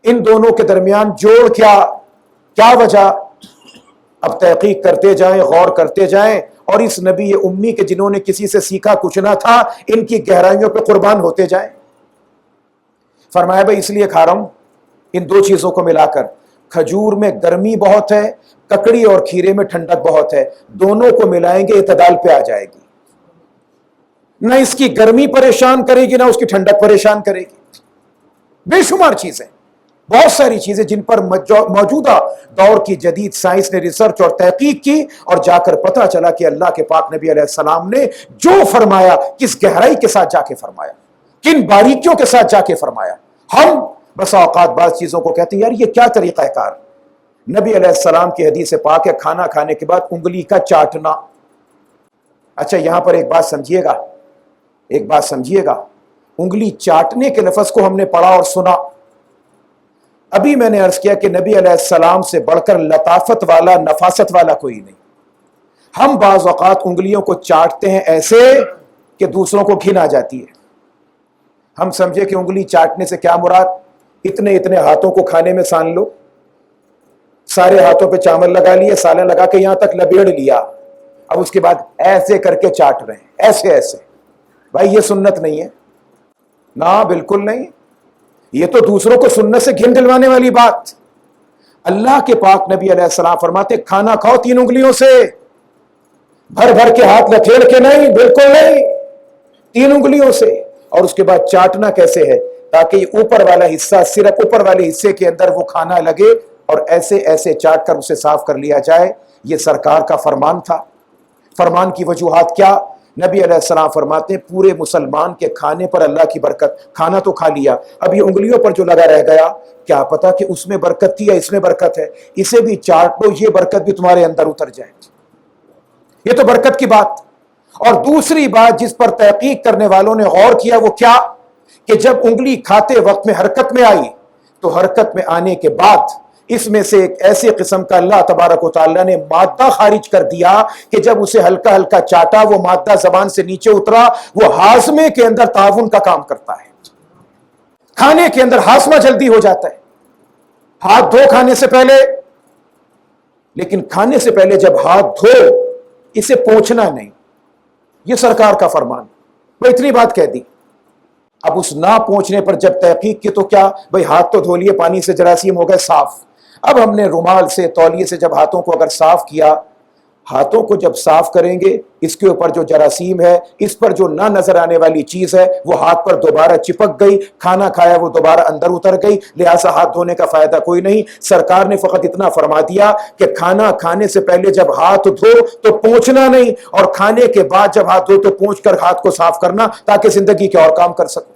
ان دونوں کے درمیان جوڑ کیا وجہ؟ اب تحقیق کرتے جائیں، غور کرتے جائیں، اور اس نبی امی کے جنہوں نے کسی سے سیکھا کچھ نہ تھا، ان کی گہرائیوں پہ قربان ہوتے جائیں. فرمایا بھائی اس لیے کھا رہا ہوں ان دو چیزوں کو ملا کر، کھجور میں گرمی بہت ہے، ککڑی اور کھیرے میں ٹھنڈک بہت ہے، دونوں کو ملائیں گے اعتدال پہ آ جائے گی، نہ اس کی گرمی پریشان کرے گی نہ اس کی ٹھنڈک پریشان کرے گی. بے شمار چیزیں، بہت ساری چیزیں جن پر موجودہ دور کی جدید سائنس نے ریسرچ اور تحقیق کی، اور جا کر پتہ چلا کہ اللہ کے پاک نبی علیہ السلام نے جو فرمایا کس گہرائی کے ساتھ جا کے فرمایا، کن باریکیوں کے ساتھ جا کے فرمایا. ہم بس اوقات بعض چیزوں کو کہتے ہیں یار یہ کیا طریقہ کار. نبی علیہ السلام کی حدیث پاک ہے کھانا کھانے کے بعد انگلی کا چاٹنا. اچھا یہاں پر ایک بات سمجھیے گا، انگلی چاٹنے کے لفظ کو ہم نے پڑھا اور سنا، ابھی میں نے عرض کیا کہ نبی علیہ السلام سے بڑھ کر لطافت والا، نفاست والا کوئی نہیں. ہم بعض اوقات انگلیوں کو چاٹتے ہیں ایسے کہ دوسروں کو گھن آ جاتی ہے. ہم سمجھے کہ انگلی چاٹنے سے کیا مراد، اتنے ہاتھوں کو کھانے میں سان لو، سارے ہاتھوں پہ چاول لگا لیے، سالن لگا کے یہاں تک لبیڑ لیا، اب اس کے بعد ایسے کر کے چاٹ رہے ہیں، ایسے. بھائی یہ سنت نہیں ہے، نہ بالکل نہیں. یہ تو دوسروں کو سنت سے گھن دلوانے والی بات. اللہ کے پاک نبی علیہ السلام فرماتے کھانا کھاؤ 3 انگلیوں سے، بھر کے ہاتھ لتھیڑ کے نہیں، بالکل نہیں، 3 انگلیوں سے. اور اس کے بعد چاٹنا کیسے ہے، تاکہ یہ اوپر والا حصہ، صرف اوپر والے حصے کے اندر وہ کھانا لگے، اور ایسے چاٹ کر اسے صاف کر لیا جائے. یہ سرکار کا فرمان تھا. فرمان کی وجوہات کیا؟ نبی علیہ السلام فرماتے ہیں پورے مسلمان کے کھانے پر اللہ کی برکت. کھانا تو کھا لیا، اب یہ انگلیوں پر جو لگا رہ گیا، کیا پتا کہ اس میں برکت تھی یا اس میں برکت ہے، اسے بھی چاٹ لو، یہ برکت بھی تمہارے اندر اتر جائے. یہ تو برکت کی بات. اور دوسری بات جس پر تحقیق کرنے والوں نے غور کیا وہ کیا، کہ جب انگلی کھاتے وقت میں حرکت میں آئی، تو حرکت میں آنے کے بعد اس میں سے ایک ایسے قسم کا اللہ تبارک و تعالیٰ نے مادہ خارج کر دیا کہ جب اسے ہلکا ہلکا چاٹا، وہ مادہ زبان سے نیچے اترا، وہ ہاضمے کے اندر تعاون کا کام کرتا ہے. کھانے کے اندر ہاضمہ جلدی ہو جاتا ہے. ہاتھ دھو کھانے سے پہلے، لیکن کھانے سے پہلے جب ہاتھ دھو اسے پوچھنا نہیں، یہ سرکار کا فرمان. میں اتنی بات کہہ دی. اب اس نہ پہنچنے پر جب تحقیق کی تو کیا، بھئی ہاتھ تو دھو لیے، پانی سے جراثیم ہو گئے صاف، اب ہم نے رومال سے تولیے سے جب ہاتھوں کو اگر صاف کیا، ہاتھوں کو جب صاف کریں گے، اس کے اوپر جو جراثیم ہے، اس پر جو نہ نظر آنے والی چیز ہے وہ ہاتھ پر دوبارہ چپک گئی، کھانا کھایا وہ دوبارہ اندر اتر گئی، لہٰذا ہاتھ دھونے کا فائدہ کوئی نہیں۔ سرکار نے فقط اتنا فرما دیا کہ کھانا کھانے سے پہلے جب ہاتھ دھو تو پونچھنا نہیں، اور کھانے کے بعد جب ہاتھ دھو تو پونچھ کر ہاتھ کو صاف کرنا، تاکہ زندگی کے اور کام کر سکو۔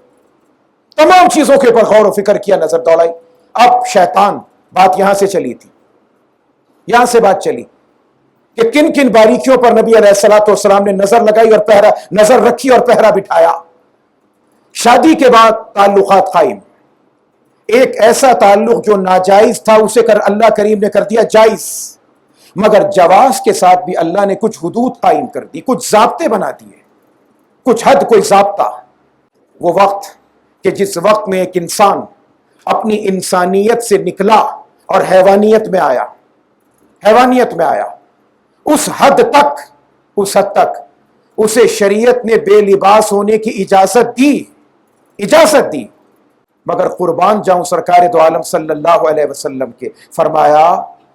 تمام چیزوں کے اوپر غور و فکر کیا، نظر دوڑائی۔ اب شیطان، بات یہاں سے چلی تھی، یہاں سے بات چلی کہ کن کن باریکیوں پر نبی علیہ الصلوۃ والسلام نے نظر لگائی اور پہرا نظر رکھی اور پہرا بٹھایا۔ شادی کے بعد تعلقات قائم، ایک ایسا تعلق جو ناجائز تھا اسے اللہ کریم نے کر دیا جائز، مگر جواز کے ساتھ بھی اللہ نے کچھ حدود قائم کر دی، کچھ ضابطے بنا دیے، کچھ حد، کوئی ضابطہ۔ وہ وقت کہ جس وقت میں ایک انسان اپنی انسانیت سے نکلا اور حیوانیت میں آیا، حیوانیت میں آیا، اس حد تک اسے شریعت نے بے لباس ہونے کی اجازت دی، مگر قربان جاؤں سرکار دو عالم صلی اللہ علیہ وسلم کے،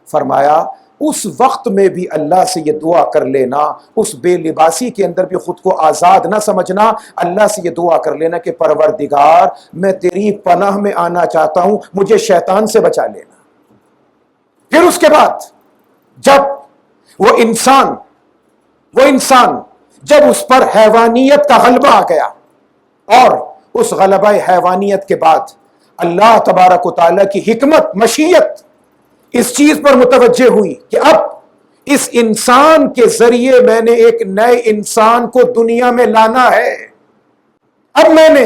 فرمایا اس وقت میں بھی اللہ سے یہ دعا کر لینا، اس بے لباسی کے اندر بھی خود کو آزاد نہ سمجھنا، اللہ سے یہ دعا کر لینا کہ پروردگار میں تیری پناہ میں آنا چاہتا ہوں، مجھے شیطان سے بچا لینا۔ پھر اس کے بعد جب وہ انسان جب اس پر حیوانیت کا غلبہ آ گیا، اور اس غلبہ حیوانیت کے بعد اللہ تبارک و تعالیٰ کی حکمت، مشیت اس چیز پر متوجہ ہوئی کہ اب اس انسان کے ذریعے میں نے ایک نئے انسان کو دنیا میں لانا ہے، اب میں نے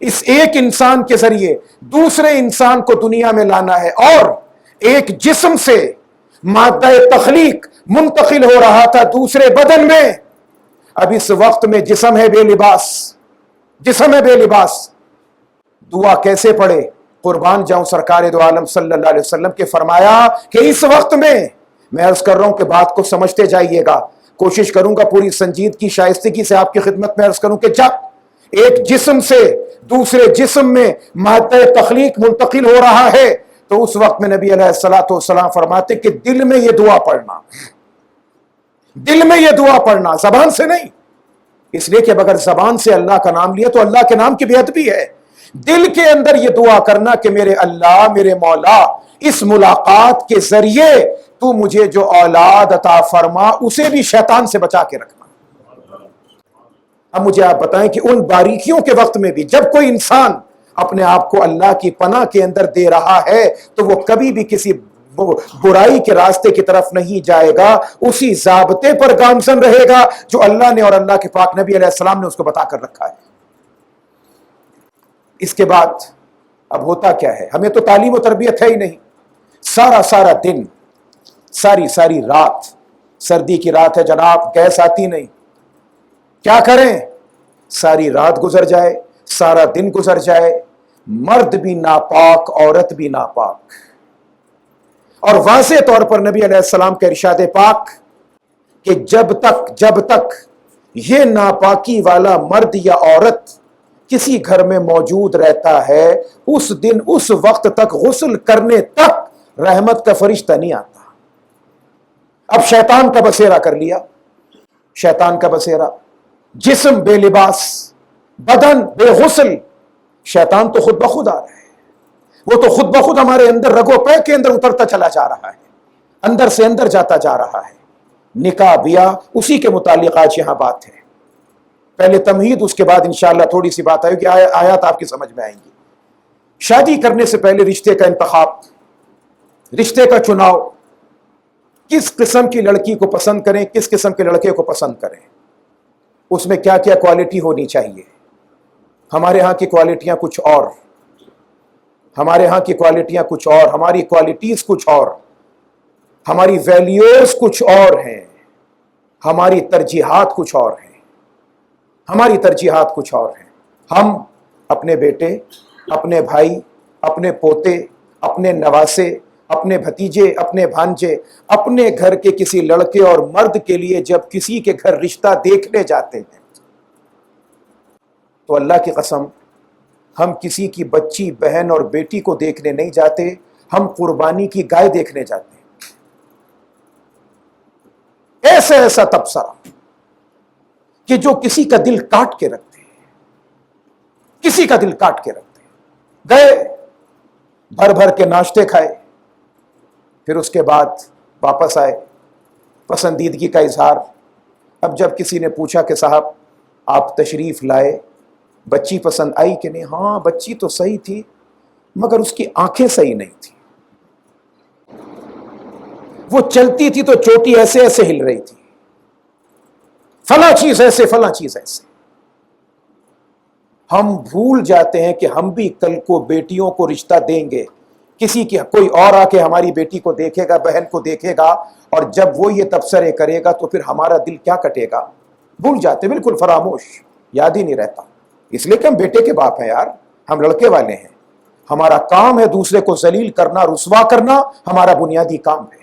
اس ایک انسان کے ذریعے دوسرے انسان کو دنیا میں لانا ہے، اور ایک جسم سے مادہ تخلیق منتقل ہو رہا تھا دوسرے بدن میں، اب اس وقت میں جسم ہے بے لباس، دعا کیسے پڑھے؟ قربان جاؤں سرکار دو عالم صلی اللہ علیہ وسلم کے فرمایا کہ اس وقت میں عرض کر رہا ہوں کہ بات کو سمجھتے جائیے گا، کوشش کروں گا پوری سنجیدگی شائستگی سے آپ کی خدمت میں عرض کروں کہ جب ایک جسم سے دوسرے جسم میں مادہ تخلیق منتقل ہو رہا ہے تو اس وقت میں نبی علیہ الصلوۃ والسلام فرماتے کہ دل میں یہ دعا پڑھنا، زبان سے نہیں، اس لیے کہ اگر زبان سے اللہ کا نام لیا تو اللہ کے نام کی بے ادبی ہے۔ دل کے اندر یہ دعا کرنا کہ میرے اللہ، میرے مولا، اس ملاقات کے ذریعے تو مجھے جو اولاد عطا فرما اسے بھی شیطان سے بچا کے رکھنا۔ اب مجھے آپ بتائیں کہ ان باریکیوں کے وقت میں بھی جب کوئی انسان اپنے آپ کو اللہ کی پناہ کے اندر دے رہا ہے تو وہ کبھی بھی کسی برائی کے راستے کی طرف نہیں جائے گا، اسی ضابطے پر گامزن رہے گا جو اللہ نے اور اللہ کے پاک نبی علیہ السلام نے اس کو بتا کر رکھا ہے۔ اس کے بعد اب ہوتا کیا ہے؟ ہمیں تو تعلیم و تربیت ہے ہی نہیں، سارا دن، ساری رات، سردی کی رات ہے جناب، گیس آتی نہیں، کیا کریں؟ ساری رات گزر جائے، سارا دن گزر جائے، مرد بھی ناپاک، عورت بھی ناپاک، اور واضح طور پر نبی علیہ السلام کا ارشاد پاک کہ جب تک یہ ناپاکی والا مرد یا عورت کسی گھر میں موجود رہتا ہے، اس دن اس وقت تک غسل کرنے تک رحمت کا فرشتہ نہیں آتا۔ اب شیطان کا بسیرا کر لیا، شیطان کا بسیرا، جسم بے لباس، بدن بے غسل، شیطان تو خود بخود آ رہا ہے، وہ تو خود بخود ہمارے اندر رگو پے کے اندر اترتا چلا جا رہا ہے، اندر سے اندر جاتا جا رہا ہے۔ نکاح بیاہ اسی کے متعلق آج یہاں بات ہے، پہلے تمہید، اس کے بعد انشاءاللہ تھوڑی سی بات آئے گی، آیات آپ کی سمجھ میں آئیں گی۔ شادی کرنے سے پہلے رشتے کا انتخاب، رشتے کا چناؤ، کس قسم کی لڑکی کو پسند کریں، کس قسم کے لڑکے کو پسند کریں، اس میں کیا کیا کوالٹی ہونی چاہیے۔ ہمارے ہاں کی کوالٹیاں کچھ اور، ہمارے ہاں کی کوالٹیاں کچھ اور، ہماری کوالٹیز کچھ اور، ہماری ویلیوز کچھ اور ہیں، ہماری ترجیحات کچھ اور ہیں، ہماری ترجیحات کچھ اور ہیں۔ ہم اپنے بیٹے، اپنے بھائی، اپنے پوتے، اپنے نواسے، اپنے بھتیجے، اپنے بھانجے، اپنے گھر کے کسی لڑکے اور مرد کے لیے جب کسی کے گھر رشتہ دیکھنے جاتے ہیں تو اللہ کی قسم ہم کسی کی بچی، بہن اور بیٹی کو دیکھنے نہیں جاتے، ہم قربانی کی گائے دیکھنے جاتے ہیں، ایسا ایسا تبصرہ کہ جو کسی کا دل کاٹ کے رکھتے ہیں، کسی کا دل کاٹ کے رکھتے ہیں۔ گئے، بھر بھر کے ناشتے کھائے، پھر اس کے بعد واپس آئے، پسندیدگی کا اظہار۔ اب جب کسی نے پوچھا کہ صاحب آپ تشریف لائے، بچی پسند آئی کہ نہیں؟ ہاں بچی تو صحیح تھی مگر اس کی آنکھیں صحیح نہیں تھی، وہ چلتی تھی تو چوٹی ایسے ایسے ہل رہی تھی، فلاں چیز ایسے فلاں چیز ایسے۔ ہم بھول جاتے ہیں کہ ہم بھی کل کو بیٹیوں کو رشتہ دیں گے، کسی کی کوئی اور آ کے ہماری بیٹی کو دیکھے گا، بہن کو دیکھے گا، اور جب وہ یہ تبصرے کرے گا تو پھر ہمارا دل کیا کٹے گا؟ بھول جاتے، بالکل فراموش، یاد ہی نہیں رہتا۔ اس لیے کہ ہم بیٹے کے باپ ہیں یار، ہم لڑکے والے ہیں، ہمارا کام ہے دوسرے کو ذلیل کرنا، رسوا کرنا، ہمارا بنیادی کام ہے۔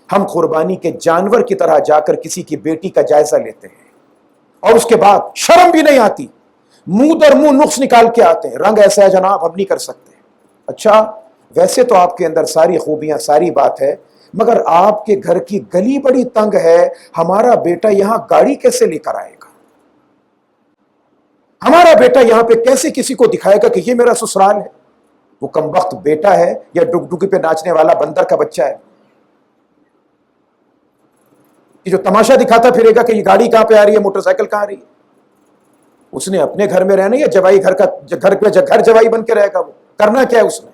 ہم قربانی کے جانور کی طرح جا کر کسی کی بیٹی کا جائزہ لیتے ہیں، اور اس کے بعد شرم بھی نہیں آتی، منہ در منہ نقص نکال کے آتے ہیں، رنگ ایسا ہے جناب ہم نہیں کر سکتے۔ اچھا ویسے تو آپ کے اندر ساری خوبیاں، ساری بات ہے، مگر آپ کے گھر کی گلی بڑی تنگ ہے، ہمارا بیٹا یہاں گاڑی کیسے لے کر آئے گا؟ ہمارا بیٹا یہاں پہ کیسے کسی کو دکھائے گا کہ یہ میرا سسرال ہے؟ وہ کمبخت بیٹا ہے یا ڈگ ڈگی پہ ناچنے والا بندر کا بچہ ہے کہ جو تماشا دکھاتا پھرے گا کہ یہ گاڑی کہاں پہ آ رہی ہے، موٹر سائیکل کہاں آ رہی ہے؟ اس نے اپنے گھر میں رہنا یا جوائی گھر جوائی بن کے رہے گا؟ وہ کرنا کیا ہے اس نے؟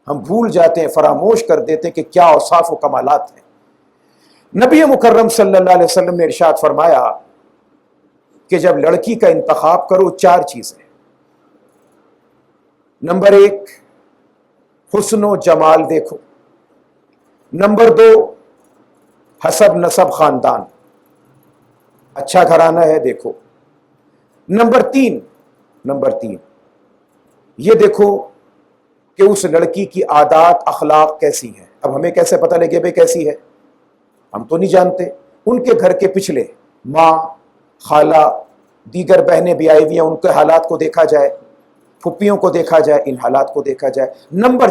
ہم بھول جاتے ہیں، فراموش کر دیتے ہیں کہ کیا اوصاف و کمالات ہیں۔ نبی مکرم صلی اللہ علیہ وسلم نے ارشاد فرمایا کہ جب لڑکی کا انتخاب کرو 4 چیزیں۔ نمبر 1 حسن و جمال دیکھو، نمبر 2 حسب نسب خاندان، اچھا گھرانہ ہے دیکھو، نمبر 3 یہ دیکھو کہ اس لڑکی کی عادات اخلاق کیسی ہیں۔ اب ہمیں کیسے پتہ لگے بھئی کیسی ہے؟ ہم تو نہیں جانتے۔ ان کے گھر کے پچھلے ماں، خالہ، دیگر بہنیں بھی آئی ہوئی ہیں، ان کے حالات کو دیکھا جائے، پھپھیوں کو دیکھا جائے، ان حالات کو دیکھا جائے۔ نمبر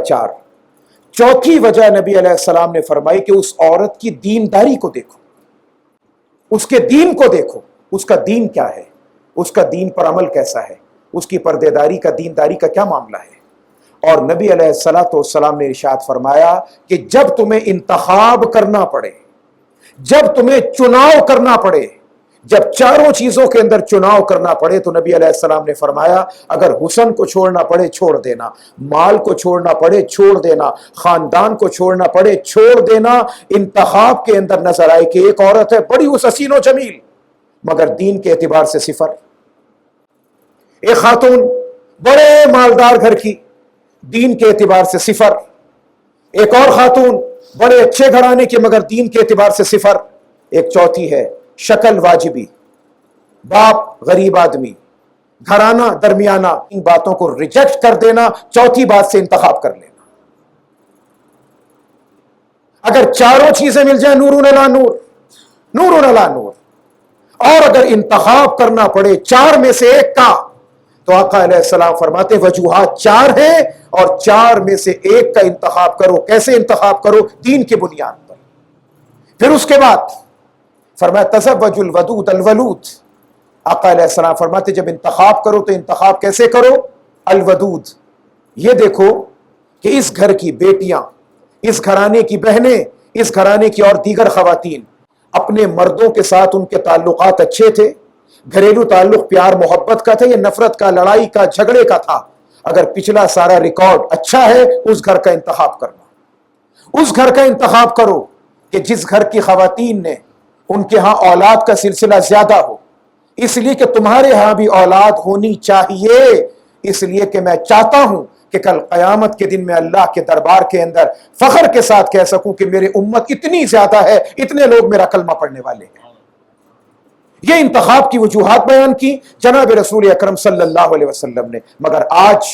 4 چوتھی وجہ نبی علیہ السلام نے فرمائی کہ اس عورت کی دینداری کو دیکھو، اس کے دین کو دیکھو، اس کا دین کیا ہے، اس کا دین پر عمل کیسا ہے، اس کی پردے داری کا، دینداری کا کیا معاملہ ہے۔ اور نبی علیہ السلام نے ارشاد فرمایا کہ جب تمہیں انتخاب کرنا پڑے، جب تمہیں چناؤ کرنا پڑے، جب چاروں چیزوں کے اندر چناؤ کرنا پڑے، تو نبی علیہ السلام نے فرمایا اگر حسن کو چھوڑنا پڑے چھوڑ دینا، مال کو چھوڑنا پڑے چھوڑ دینا، خاندان کو چھوڑنا پڑے چھوڑ دینا۔ انتخاب کے اندر نظر آئے کہ ایک عورت ہے بڑی حسین و جمیل مگر دین کے اعتبار سے صفر، ایک خاتون بڑے مالدار گھر کی، دین کے اعتبار سے صفر، ایک اور خاتون بڑے اچھے گھرانے کی مگر دین کے اعتبار سے صفر، ایک چوتھی ہے شکل واجبی، باپ غریب آدمی، گھرانہ درمیانہ۔ ان باتوں کو ریجیکٹ کر دینا، چوتھی بات سے انتخاب کر لینا۔ اگر چاروں چیزیں مل جائیں نور علی نور، نور علی نور، اور اگر انتخاب کرنا پڑے 4 میں سے 1 کا، تو آقا علیہ السلام فرماتے وجوہات 4 ہیں اور 4 میں سے 1 کا انتخاب کرو۔ کیسے انتخاب کرو؟ دین کی بنیاد پر۔ پھر اس کے بعد فرمایا تزوج الودود الولود، آقا علیہ السلام فرماتے جب انتخاب کرو تو انتخاب کیسے کرو؟ الودود، یہ دیکھو کہ اس گھر کی بیٹیاں، اس گھرانے کی بہنیں، اس گھرانے کی اور دیگر خواتین اپنے مردوں کے ساتھ ان کے تعلقات اچھے تھے، گھریلو تعلق پیار محبت کا تھا یا نفرت کا، لڑائی کا، جھگڑے کا تھا؟ اگر پچھلا سارا ریکارڈ اچھا ہے اس گھر کا انتخاب کرنا، اس گھر کا انتخاب کرو کہ جس گھر کی خواتین نے ان کے ہاں اولاد کا سلسلہ زیادہ ہو، اس لیے کہ تمہارے ہاں بھی اولاد ہونی چاہیے، اس لیے کہ میں چاہتا ہوں کہ کل قیامت کے دن میں اللہ کے دربار کے اندر فخر کے ساتھ کہہ سکوں کہ میرے امت اتنی زیادہ ہے، اتنے لوگ میرا کلمہ پڑھنے والے ہیں۔ یہ انتخاب کی وجوہات بیان کی جناب رسول اکرم صلی اللہ علیہ وسلم نے، مگر آج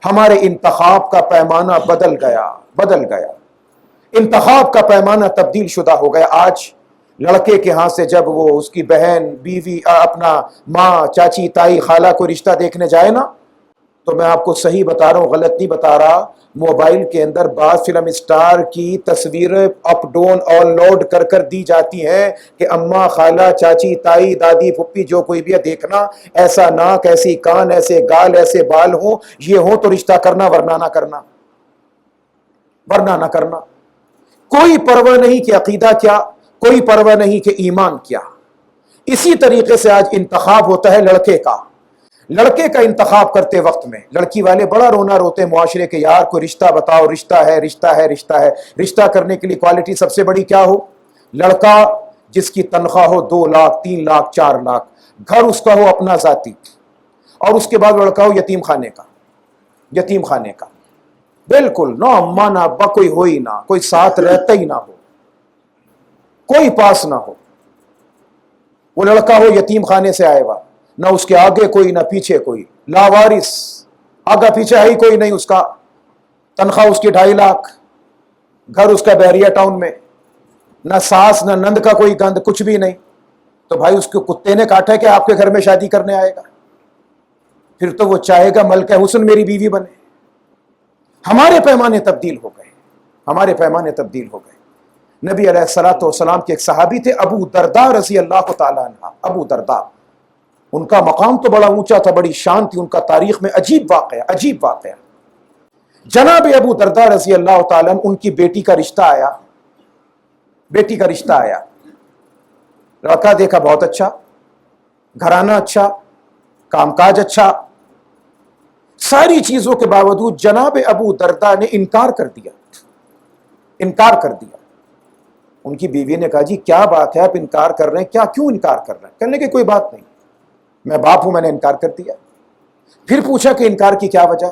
ہمارے انتخاب کا پیمانہ بدل گیا، انتخاب کا پیمانہ تبدیل شدہ ہو گیا۔ آج لڑکے کے ہاں سے جب وہ اس کی بہن، بیوی، اپنا ماں، چاچی، تائی، خالہ کو رشتہ دیکھنے جائے نا، تو میں آپ کو صحیح بتا رہا ہوں، غلط نہیں بتا رہا، موبائل کے اندر بعض فلم اسٹار کی تصویریں اپ ڈاؤن اور لوڈ کر کر دی جاتی ہیں کہ اماں، خالہ، چاچی، تائی، دادی، پھپھی جو کوئی بھی ہے دیکھنا، ایسا ناک، ایسی کان، ایسے گال، ایسے بال ہوں، یہ ہوں تو رشتہ کرنا، ورنہ نہ کرنا، ورنہ نہ کرنا۔ کوئی پرواہ نہیں کہ عقیدہ کیا، کوئی پرواہ نہیں کہ ایمان کیا۔ اسی طریقے سے آج انتخاب ہوتا ہے لڑکے کا، لڑکے کا انتخاب کرتے وقت میں لڑکی والے بڑا رونا روتے ہیں معاشرے کے، یار کوئی رشتہ بتاؤ، رشتہ ہے، رشتہ ہے، رشتہ ہے۔ رشتہ کرنے کے لیے کوالٹی سب سے بڑی کیا ہو؟ لڑکا جس کی تنخواہ ہو 2 لاکھ، 3 لاکھ، 4 لاکھ، گھر اس کا ہو اپنا ذاتی، اور اس کے بعد لڑکا ہو یتیم خانے کا، یتیم خانے کا، بالکل نہ اماں نہ ابا کوئی ہو ہی نہ، کوئی ساتھ رہتا ہی نہ ہو، کوئی پاس نہ ہو، وہ لڑکا ہو یتیم خانے سے آئے ہوا، نہ اس کے آگے کوئی نہ پیچھے کوئی، لاوارث، آگا پیچھے ہے ہی کوئی نہیں، اس کا تنخواہ اس کی 2.5 لاکھ، گھر اس کا بحریہ ٹاؤن میں، نہ ساس نہ نند کا کوئی گند، کچھ بھی نہیں۔ تو بھائی اس کے کتے نے کاٹا ہے کہ آپ کے گھر میں شادی کرنے آئے گا؟ پھر تو وہ چاہے گا ملکہ حسن میری بیوی بنے۔ ہمارے پیمانے تبدیل ہو گئے، ہمارے پیمانے تبدیل ہو گئے۔ نبی علیہ الصلوۃ والسلام کے ایک صحابی تھے ابو درداء رضی اللہ تعالیٰ عنہ، ابو درداء، ان کا مقام تو بڑا اونچا تھا، بڑی شان تھی ان کا، تاریخ میں عجیب واقعہ، عجیب واقعہ۔ جناب ابو درداء رضی اللہ تعالیٰ عنہ، ان کی بیٹی کا رشتہ آیا، بیٹی کا رشتہ آیا، لڑکا دیکھا بہت اچھا، گھرانہ اچھا، کام کاج اچھا، ساری چیزوں کے باوجود جناب ابو درداء نے انکار کر دیا، انکار کر دیا۔ ان کی بیوی نے کہا جی کیا بات ہے، آپ انکار کر رہے ہیں، کیا، کیوں انکار کر رہے ہیں؟ کہنے کی کوئی بات نہیں، میں باپ ہوں، میں نے انکار کر دیا۔ پھر پوچھا کہ انکار کی کیا وجہ؟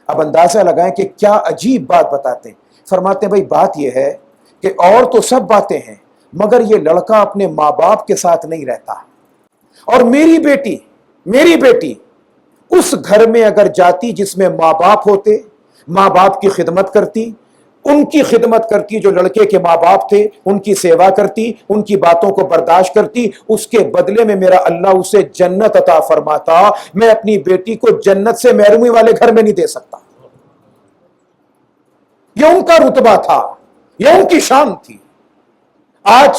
اب اندازہ لگائیں کہ کیا عجیب بات بتاتے ہیں۔ فرماتے ہیں بھائی بات یہ ہے کہ اور تو سب باتیں ہیں، مگر یہ لڑکا اپنے ماں باپ کے ساتھ نہیں رہتا، اور میری بیٹی اس گھر میں اگر جاتی جس میں ماں باپ ہوتے، ماں باپ کی خدمت کرتی، ان کی خدمت کرتی، جو لڑکے کے ماں باپ تھے ان کی سیوا کرتی، ان کی باتوں کو برداشت کرتی، اس کے بدلے میں میرا اللہ اسے جنت عطا فرماتا۔ میں اپنی بیٹی کو جنت سے محرومی والے گھر میں نہیں دے سکتا۔ یہ ان کا رتبہ تھا، یہ ان کی شان تھی۔ آج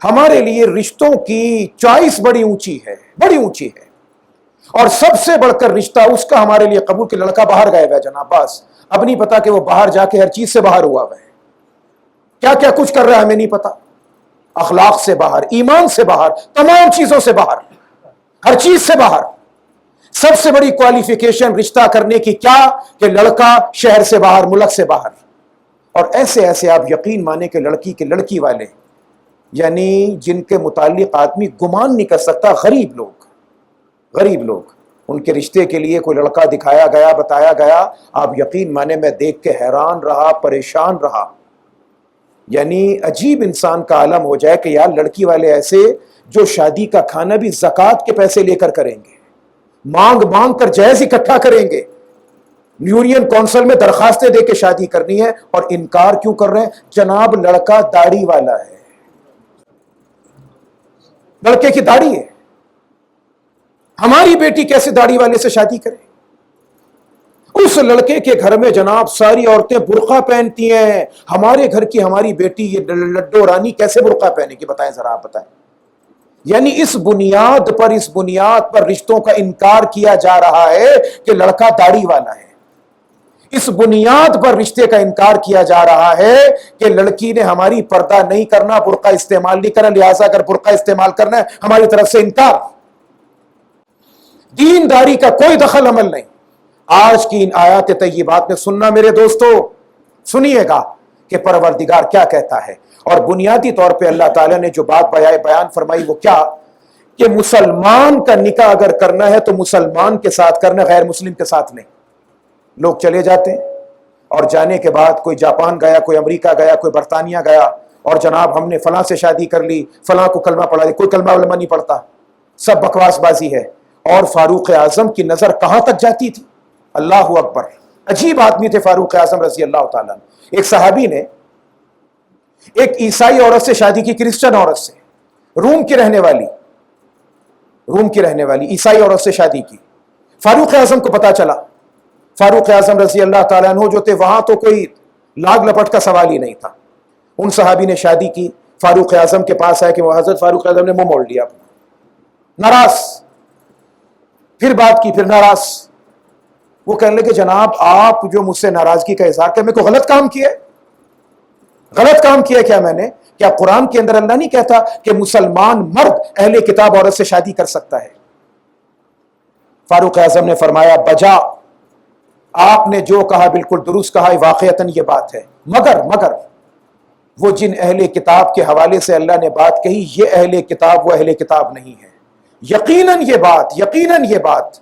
ہمارے لیے رشتوں کی چوائس بڑی اونچی ہے، بڑی اونچی ہے، اور سب سے بڑھ کر رشتہ اس کا ہمارے لیے قبول کہ لڑکا باہر گئے ہوئے جناب، بس اب نہیں پتا کہ وہ باہر جا کے ہر چیز سے باہر ہوا ہے، کیا کیا کچھ کر رہا ہے ہمیں نہیں پتا، اخلاق سے باہر، ایمان سے باہر، تمام چیزوں سے باہر، ہر چیز سے باہر۔ سب سے بڑی کوالیفیکیشن رشتہ کرنے کی کیا کہ لڑکا شہر سے باہر، ملک سے باہر۔ اور ایسے ایسے آپ یقین مانیں کہ لڑکی کے لڑکی والے، یعنی جن کے متعلق آدمی گمان نہیں کر سکتا، غریب لوگ، غریب لوگ، ان کے رشتے کے لیے کوئی لڑکا دکھایا گیا، بتایا گیا، آپ یقین مانے میں دیکھ کے حیران رہا، پریشان رہا۔ یعنی عجیب انسان کا عالم ہو جائے کہ یار لڑکی والے ایسے جو شادی کا کھانا بھی زکوٰۃ کے پیسے لے کر کریں گے، مانگ مانگ کر جہیز اکٹھا کریں گے، یونین کونسل میں درخواستیں دے کے شادی کرنی ہے، اور انکار کیوں کر رہے ہیں؟ جناب لڑکا داڑھی والا ہے، لڑکے کی داڑھی ہے، ہماری بیٹی کیسے داڑھی والے سے شادی کرے؟ اس لڑکے کے گھر میں جناب ساری عورتیں برقع پہنتی ہیں، ہمارے گھر کی ہماری بیٹی یہ لڈو رانی کیسے برقع پہنے گی؟ بتائیں ذرا، آپ بتائیں۔ یعنی اس بنیاد پر رشتوں کا انکار کیا جا رہا ہے کہ لڑکا داڑھی والا ہے، اس بنیاد پر رشتے کا انکار کیا جا رہا ہے کہ لڑکی نے ہماری پردہ نہیں کرنا، برقع استعمال نہیں کرنا، لہٰذا اگر برقع استعمال کرنا ہے ہماری طرف سے انکار۔ دینداری کا کوئی دخل عمل نہیں۔ آج کی ان آیات طیبات میں سننا میرے دوستو، سنیے گا کہ پروردگار کیا کہتا ہے، اور بنیادی طور پہ اللہ تعالیٰ نے جو بات بیان فرمائی وہ کیا کہ مسلمان کا نکاح اگر کرنا ہے تو مسلمان کے ساتھ کرنا، غیر مسلم کے ساتھ نہیں۔ لوگ چلے جاتے ہیں اور جانے کے بعد کوئی جاپان گیا، کوئی امریکہ گیا، کوئی برطانیہ گیا، اور جناب ہم نے فلاں سے شادی کر لی، فلاں کو کلمہ پڑھا دی، کوئی کلمہ علمہ نہیں پڑھتا، سب بکواس بازی ہے۔ اور فاروق اعظم کی نظر کہاں تک جاتی تھی؟ اللہ اکبر، عجیب آدمی تھے فاروق اعظم رضی اللہ تعالیٰ عنہ۔ ایک صحابی نے ایک عیسائی عورت سے شادی کی، کرسچن عورت سے، روم کی رہنے والی عیسائی عورت سے شادی کی۔ فاروق اعظم کو پتا چلا، فاروق اعظم رضی اللہ تعالیٰ عنہ جو تھے وہاں تو کوئی لاگ لپٹ کا سوال ہی نہیں تھا. ان صحابی نے شادی کی, فاروق اعظم کے پاس آئے کہ وہ حضرت فاروق اعظم نے منہ موڑ لیا اپنا, ناراض, پھر بات کی, پھر ناراض. وہ کہنے لگے جناب آپ جو مجھ سے ناراضگی کا اظہار کر, میں کوئی غلط کام کیا, غلط کام کیا کیا میں نے؟ کیا قرآن کے اندر اللہ نہیں کہتا کہ مسلمان مرد اہل کتاب عورت سے شادی کر سکتا ہے؟ فاروق اعظم نے فرمایا بجا, آپ نے جو کہا بالکل درست کہا, واقعتاً یہ بات ہے, مگر وہ جن اہل کتاب کے حوالے سے اللہ نے بات کہی, یہ اہل کتاب وہ اہل کتاب نہیں ہے. یقیناً یہ بات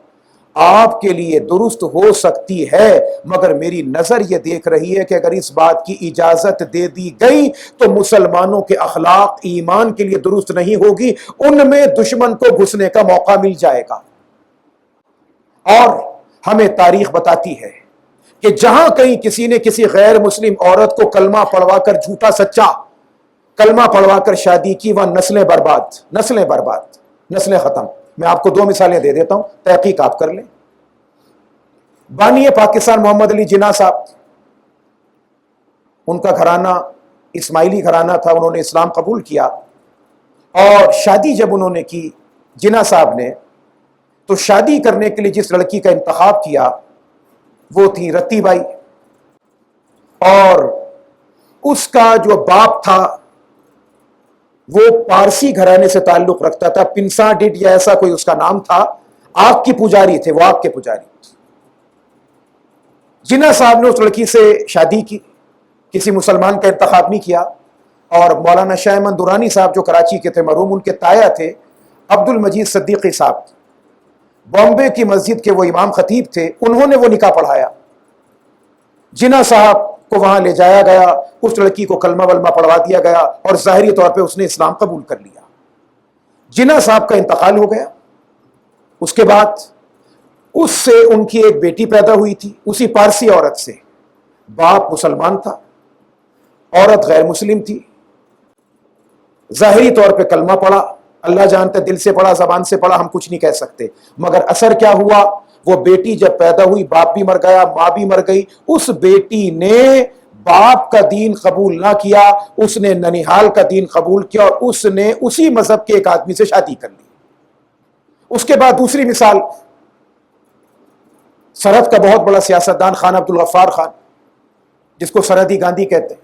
آپ کے لیے درست ہو سکتی ہے, مگر میری نظر یہ دیکھ رہی ہے کہ اگر اس بات کی اجازت دے دی گئی تو مسلمانوں کے اخلاق ایمان کے لیے درست نہیں ہوگی, ان میں دشمن کو گھسنے کا موقع مل جائے گا. اور ہمیں تاریخ بتاتی ہے کہ جہاں کہیں کسی نے کسی غیر مسلم عورت کو کلمہ پڑھوا کر, جھوٹا سچا کلمہ پڑھوا کر شادی کی, وہاں نسلیں برباد, نسلیں ختم. میں آپ کو 2 مثالیں دے دیتا ہوں, تحقیق آپ کر لیں. بانی پاکستان محمد علی جناح صاحب, ان کا گھرانہ اسماعیلی گھرانہ تھا, انہوں نے اسلام قبول کیا, اور شادی جب انہوں نے کی جناح صاحب نے, تو شادی کرنے کے لیے جس لڑکی کا انتخاب کیا وہ تھی رتی بائی, اور اس کا جو باپ تھا وہ پارسی گھرانے سے تعلق رکھتا تھا, پنسا ڈٹ یا ایسا کوئی اس کا نام تھا, آگ کی پجاری تھے, وہ آگ کے پجاری. جناح صاحب نے اس لڑکی سے شادی کی, کسی مسلمان کا انتخاب نہیں کیا, اور مولانا شاہ احمد درانی صاحب جو کراچی کے تھے مرحوم, ان کے تایا تھے عبد المجید صدیقی صاحب, بامبے کی مسجد کے وہ امام خطیب تھے, انہوں نے وہ نکاح پڑھایا. جناح صاحب کو وہاں لے جایا گیا, اس لڑکی کو کلمہ ولمہ پڑھوا دیا گیا, اور ظاہری طور پہ اس نے اسلام قبول کر لیا. جناح صاحب کا انتقال ہو گیا. اس کے بعد اس سے ان کی ایک بیٹی پیدا ہوئی تھی, اسی پارسی عورت سے. باپ مسلمان تھا, عورت غیر مسلم تھی. ظاہری طور پہ کلمہ پڑھا, اللہ جانتا دل سے پڑھا زبان سے پڑھا, ہم کچھ نہیں کہہ سکتے, مگر اثر کیا ہوا, وہ بیٹی جب پیدا ہوئی باپ بھی مر گیا, ماں بھی مر گئی. اس بیٹی نے باپ کا دین قبول نہ کیا, اس نے ننیحال کا دین قبول کیا, اور اس نے اسی مذہب کے ایک آدمی سے شادی کر لی. اس کے بعد دوسری مثال, سرحد کا بہت بڑا سیاستدان خان عبد الغفار خان, جس کو سرحدی گاندھی کہتے ہیں,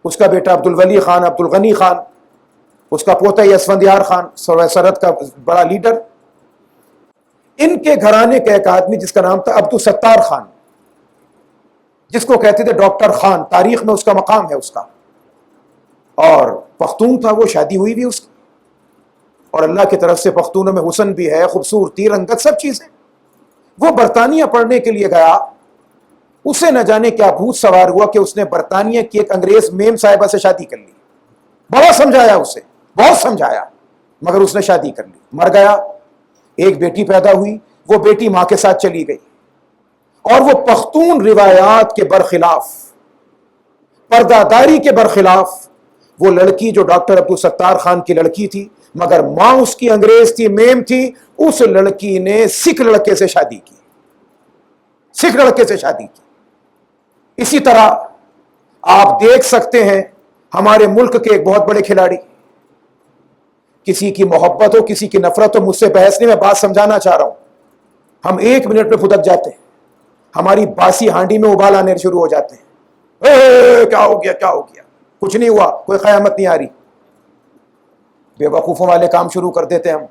اس کا بیٹا عبد الولی خان, عبد الغنی خان, اس کا پوتا یسفندیار خان, سرحد کا بڑا لیڈر. ان کے گھرانے کا ایک آدمی جس کا نام تھا عبد الستار خان, جس کو کہتے تھے ڈاکٹر خان, تاریخ میں اس کا مقام ہے اس کا, اور پختون تھا, وہ شادی ہوئی بھی اس کی, اور اللہ کی طرف سے پختونوں میں حسن بھی ہے, خوبصورتی, رنگت, سب چیزیں. وہ برطانیہ پڑھنے کے لیے گیا, اسے نہ جانے کیا بھوت سوار ہوا کہ اس نے برطانیہ کی ایک انگریز میم صاحبہ سے شادی کر لی. بڑا سمجھایا اسے, بہت سمجھایا, مگر اس نے شادی کر لی. مر گیا, ایک بیٹی پیدا ہوئی, وہ بیٹی ماں کے ساتھ چلی گئی, اور وہ پختون روایات کے برخلاف, پردہ داری کے برخلاف, وہ لڑکی جو ڈاکٹر عبد الستار خان کی لڑکی تھی مگر ماں اس کی انگریز تھی, میم تھی, اس لڑکی نے سکھ لڑکے سے شادی کی, سکھ لڑکے سے شادی کی. اسی طرح آپ دیکھ سکتے ہیں ہمارے ملک کے ایک بہت بڑے کھلاڑی, کسی کی محبت ہو کسی کی نفرت ہو, مجھ سے بحث نہیں, میں بات سمجھانا چاہ رہا ہوں. ہم 1 منٹ میں پھدک جاتے ہیں, ہماری باسی ہانڈی میں ابال آنے شروع ہو جاتے ہیں. کیا ہو گیا, کیا ہو گیا, کچھ نہیں ہوا, کوئی قیامت نہیں آ رہی, بے وقوفوں والے کام شروع کر دیتے ہیں ہم.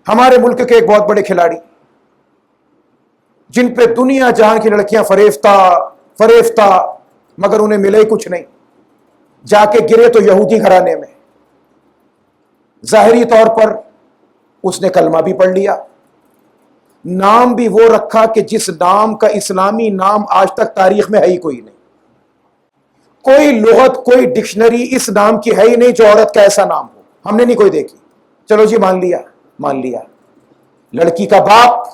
ہمارے ملک کے ایک بہت بڑے کھلاڑی جن پہ دنیا جہاں کی لڑکیاں فریفتہ مگر انہیں ملے ہی کچھ نہیں, جا کے گرے تو یہودی گھرانے میں. ظاہری طور پر اس نے کلمہ بھی پڑھ لیا, نام بھی وہ رکھا کہ جس نام کا اسلامی نام آج تک تاریخ میں ہے ہی کوئی نہیں. کوئی لغت, کوئی ڈکشنری اس نام کی ہے ہی نہیں جو عورت کا ایسا نام ہو, ہم نے نہیں کوئی دیکھی. چلو جی مان لیا. لڑکی کا باپ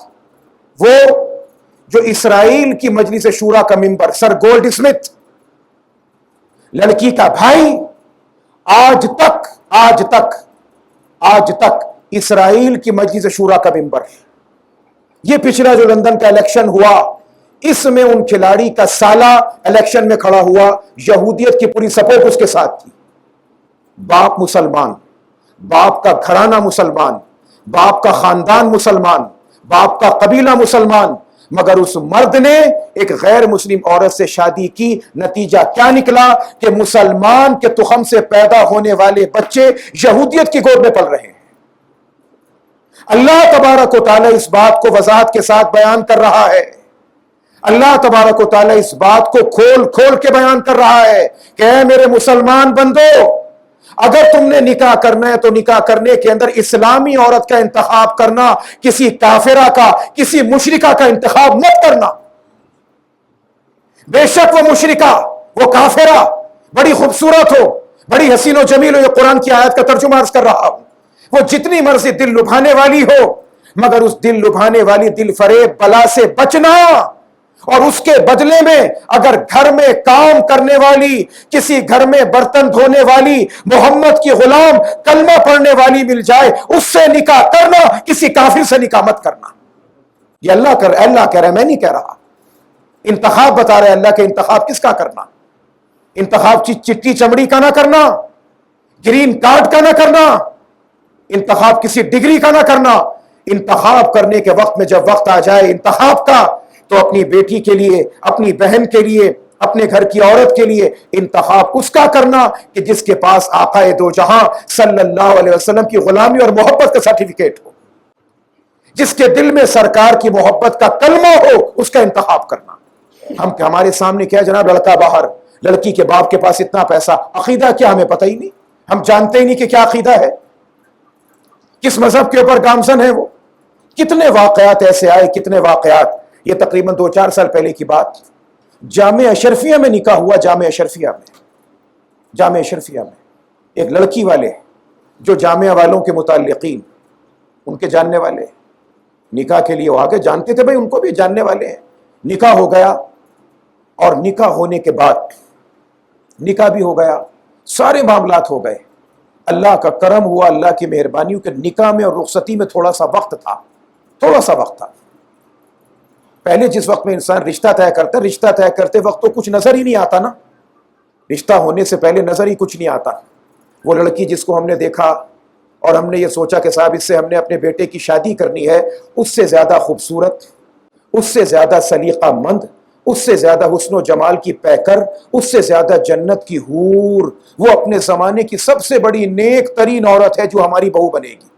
وہ جو اسرائیل کی مجلس شورا کا ممبر سر گولڈ اسمتھ, لڑکی کا بھائی آج تک اسرائیل کی مجلس شورا کا ممبر. یہ پچھلا جو لندن کا الیکشن ہوا، اس میں ان کھلاڑی کا سالہ الیکشن میں کھڑا ہوا، یہودیت کی پوری سپورٹ اس کے ساتھ تھی، باپ مسلمان، باپ کا گھرانہ مسلمان، باپ کا خاندان مسلمان، باپ کا قبیلہ مسلمان، مگر اس مرد نے ایک غیر مسلم عورت سے شادی کی، نتیجہ کیا نکلا کہ مسلمان کے تخم سے پیدا ہونے والے بچے یہودیت کی گود میں پل رہے ہیں۔ اللہ تبارک و تعالیٰ اس بات کو وضاحت کے ساتھ بیان کر رہا ہے، اللہ تبارک و تعالیٰ اس بات کو کھول کھول کے بیان کر رہا ہے کہ اے میرے مسلمان بندو، اگر تم نے نکاح کرنا ہے تو نکاح کرنے کے اندر اسلامی عورت کا انتخاب کرنا، کسی کافرہ کا، کسی مشرکہ کا انتخاب مت کرنا۔ بے شک وہ مشرکہ، وہ کافرہ بڑی خوبصورت ہو، بڑی حسین و جمیل ہو، یہ قرآن کی آیت کا ترجمہ عرض کر رہا ہوں، وہ جتنی مرضی دل لبھانے والی ہو، مگر اس دل لبھانے والی دل فریب بلا سے بچنا، اور اس کے بدلے میں اگر گھر میں کام کرنے والی، کسی گھر میں برتن دھونے والی، محمد کی غلام کلمہ پڑھنے والی مل جائے، اس سے نکاح کرنا، کسی کافر سے نکاح مت کرنا۔ یہ اللہ کہہ رہا ہے، میں نہیں کہہ رہا۔ انتخاب بتا رہے اللہ کے، انتخاب کس کا کرنا؟ انتخاب چٹی چمڑی کا نہ کرنا، گرین کارڈ کا نہ کرنا، انتخاب کسی ڈگری کا نہ کرنا۔ انتخاب کرنے کے وقت میں جب وقت آ جائے انتخاب کا، تو اپنی بیٹی کے لیے، اپنی بہن کے لیے، اپنے گھر کی عورت کے لیے انتخاب اس کا کرنا کہ جس کے پاس آقا دو جہاں صلی اللہ علیہ وسلم کی غلامی اور محبت کا سرٹیفکیٹ ہو، جس کے دل میں سرکار کی محبت کا کلمہ ہو، اس کا انتخاب کرنا۔ ہمارے سامنے کیا جناب، لڑکا باہر، لڑکی کے باپ کے پاس اتنا پیسہ، عقیدہ کیا ہمیں پتہ ہی نہیں، ہم جانتے ہی نہیں کہ کیا عقیدہ ہے، کس مذہب کے اوپر گامزن ہے وہ۔ کتنے واقعات ایسے آئے، کتنے واقعات، یہ تقریباً 2-4 سال پہلے کی بات، جامعہ اشرفیہ میں نکاح ہوا، جامعہ اشرفیہ میں ایک لڑکی والے جو جامعہ والوں کے متعلقین، ان کے جاننے والے، نکاح کے لیے وہ آگے جانتے تھے، بھائی ان کو بھی جاننے والے ہیں، نکاح ہو گیا، اور نکاح ہونے کے بعد نکاح بھی ہو گیا، سارے معاملات ہو گئے، اللہ کا کرم ہوا، اللہ کی مہربانی ہو کہ نکاح میں اور رخصتی میں تھوڑا سا وقت تھا۔ پہلے جس وقت میں انسان رشتہ طے کرتے وقت تو کچھ نظر ہی نہیں آتا نا، رشتہ ہونے سے پہلے نظر ہی کچھ نہیں آتا۔ وہ لڑکی جس کو ہم نے دیکھا اور ہم نے یہ سوچا کہ صاحب اس سے ہم نے اپنے بیٹے کی شادی کرنی ہے، اس سے زیادہ خوبصورت، اس سے زیادہ سلیقہ مند، اس سے زیادہ حسن و جمال کی پیکر، اس سے زیادہ جنت کی حور، وہ اپنے زمانے کی سب سے بڑی نیک ترین عورت ہے جو ہماری بہو بنے گی۔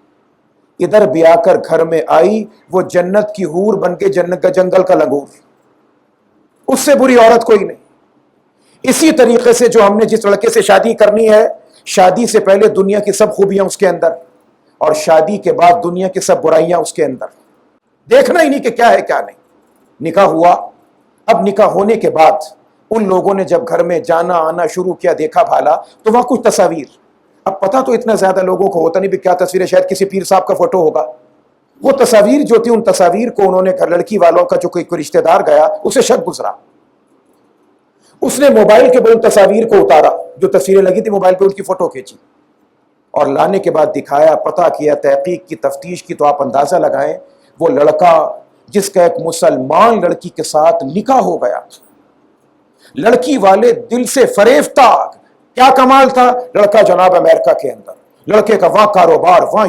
ادھر بیاہ کر گھر میں آئی، وہ جنت کی حور بن کے جنگل کا لنگور، اس سے بری عورت کوئی نہیں۔ اسی طریقے سے جو ہم نے جس لڑکے سے شادی کرنی ہے، شادی سے پہلے دنیا کی سب خوبیاں اس کے اندر، اور شادی کے بعد دنیا کی سب برائیاں اس کے اندر، دیکھنا ہی نہیں کہ کیا ہے کیا نہیں۔ نکاح ہوا، اب نکاح ہونے کے بعد ان لوگوں نے جب گھر میں جانا آنا شروع کیا، دیکھا بھالا تو وہاں کچھ تصاویر، اب پتہ تو اتنا زیادہ لوگوں کو ہوتا نہیں بھی کیا تصویر ہے، شاید کسی پیر صاحب کا فوٹو ہوگا۔ وہ تصاویر جو تھی، ان تصاویر کو انہوں نے گھر لڑکی والوں کا جو کوئی رشتہ دار گیا، اسے شک گزرا، اس نے موبائل کے بل تصاویر کو اتارا، جو تصویریں لگی تھی موبائل پہ ان کی فوٹو کھینچی، اور لانے کے بعد دکھایا، پتہ کیا، تحقیق کی، تفتیش کی، تو آپ اندازہ لگائیں وہ لڑکا جس کا ایک مسلمان لڑکی کے ساتھ نکاح ہو گیا، لڑکی والے دل سے فریفتہ، کیا کمال تھا، لڑکا جناب امریکہ کے اندر، لڑکے کا وہاں کاروبار، وہاں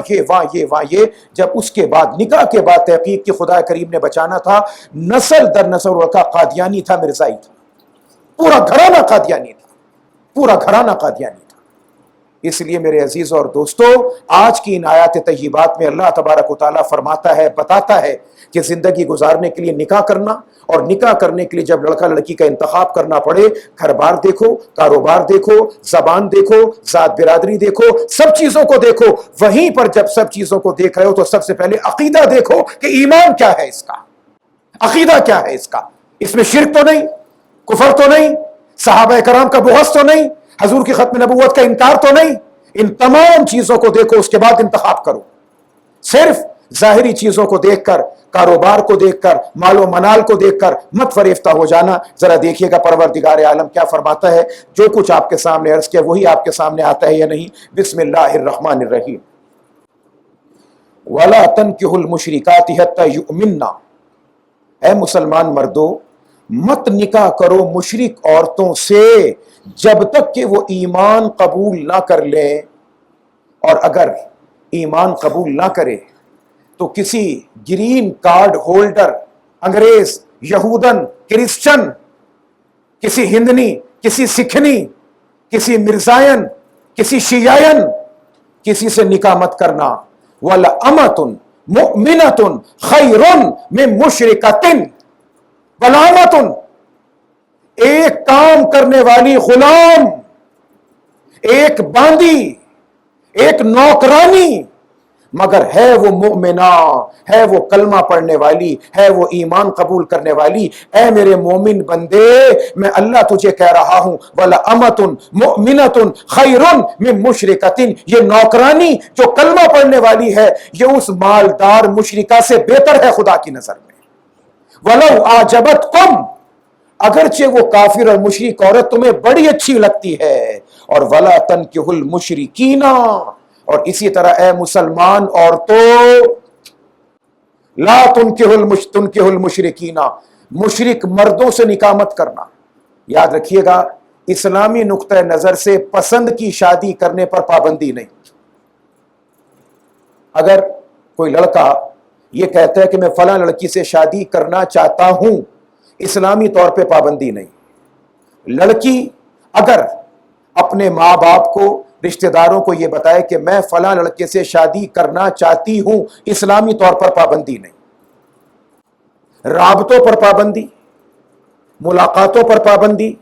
یہ، جب اس کے بعد نکاح کے بعد تحقیق کی خدا کریم نے بچانا تھا، نسل در نسل لڑکا قادیانی تھا، مرزائی تھا، پورا گھرانہ قادیانی تھا۔ اس لیے میرے عزیز اور دوستو، آج کی ان آیات طیبات میں اللہ تبارک و تعالیٰ فرماتا ہے، بتاتا ہے کہ زندگی گزارنے کے لیے نکاح کرنا، اور نکاح کرنے کے لیے جب لڑکا لڑکی کا انتخاب کرنا پڑے، گھر بار دیکھو، کاروبار دیکھو، زبان دیکھو، ذات برادری دیکھو، سب چیزوں کو دیکھو۔ وہیں پر جب سب چیزوں کو دیکھ رہے ہو تو سب سے پہلے عقیدہ دیکھو کہ ایمان کیا ہے اس کا، عقیدہ کیا ہے اس کا، اس میں شرک تو نہیں، کفر تو نہیں، صحابہ کرام کا بغض تو نہیں، حضور کی ختم نبوت کا انکار تو نہیں۔ ان تمام چیزوں کو دیکھو، اس کے بعد انتخاب کرو۔ صرف ظاہری چیزوں کو دیکھ کر، کاروبار کو دیکھ کر، مال و منال کو دیکھ کر مت فریفتہ ہو جانا۔ ذرا دیکھیے گا پروردگار عالم کیا فرماتا ہے، جو کچھ آپ کے سامنے عرض کیا وہی آپ کے سامنے آتا ہے یا نہیں۔ بسم اللہ الرحمن الرحیم۔ وَلَا تَنْكِحُوا الْمُشْرِكَاتِ حَتَّى يُؤْمِنَّ اے مسلمان مردوں مت نکاح کرو مشرک عورتوں سے جب تک کہ وہ ایمان قبول نہ کر لیں، اور اگر ایمان قبول نہ کرے تو کسی گرین کارڈ ہولڈر، انگریز، یہودن، کرسچن، کسی ہندنی، کسی سکھنی، کسی مرزائن، کسی شیعین، کسی سے نکاح مت کرنا۔ وَلَأَمَةٌ مُؤْمِنَةٌ خَيْرٌ مِّن مُشْرِكَةٍ وَلَأَمَةٌ، ایک کام کرنے والی غلام، ایک باندی، ایک نوکرانی، مگر ہے وہ مومنہ، ہے وہ کلمہ پڑھنے والی، ہے وہ ایمان قبول کرنے والی۔ اے میرے مومن بندے، میں اللہ تجھے کہہ رہا ہوں وَلَأَمَةٌ مُؤْمِنَةٌ خَيْرٌ مِّن مُشْرِكَةٍ، یہ نوکرانی جو کلمہ پڑھنے والی ہے یہ اس مالدار مشرکہ سے بہتر ہے خدا کی نظر میں۔ وَلَوْ أَعْجَبَتْكُمْ، اگرچہ وہ کافر اور مشرک عورت تمہیں بڑی اچھی لگتی ہے۔ اور وَلَا تَنكِحُوا الْمُشْرِكِينَ، اور اسی طرح اے مسلمان عورتوں لا تنکحوا المشرکین، مشرک مردوں سے نکاح مت کرنا۔ یاد رکھیے گا اسلامی نقطہ نظر سے پسند کی شادی کرنے پر پابندی نہیں۔ اگر کوئی لڑکا یہ کہتا ہے کہ میں فلاں لڑکی سے شادی کرنا چاہتا ہوں، اسلامی طور پہ پابندی نہیں۔ لڑکی اگر اپنے ماں باپ کو، رشتہ داروں کو یہ بتائے کہ میں فلاں لڑکے سے شادی کرنا چاہتی ہوں، اسلامی طور پر پابندی نہیں۔ رابطوں پر پابندی، ملاقاتوں پر پابندی،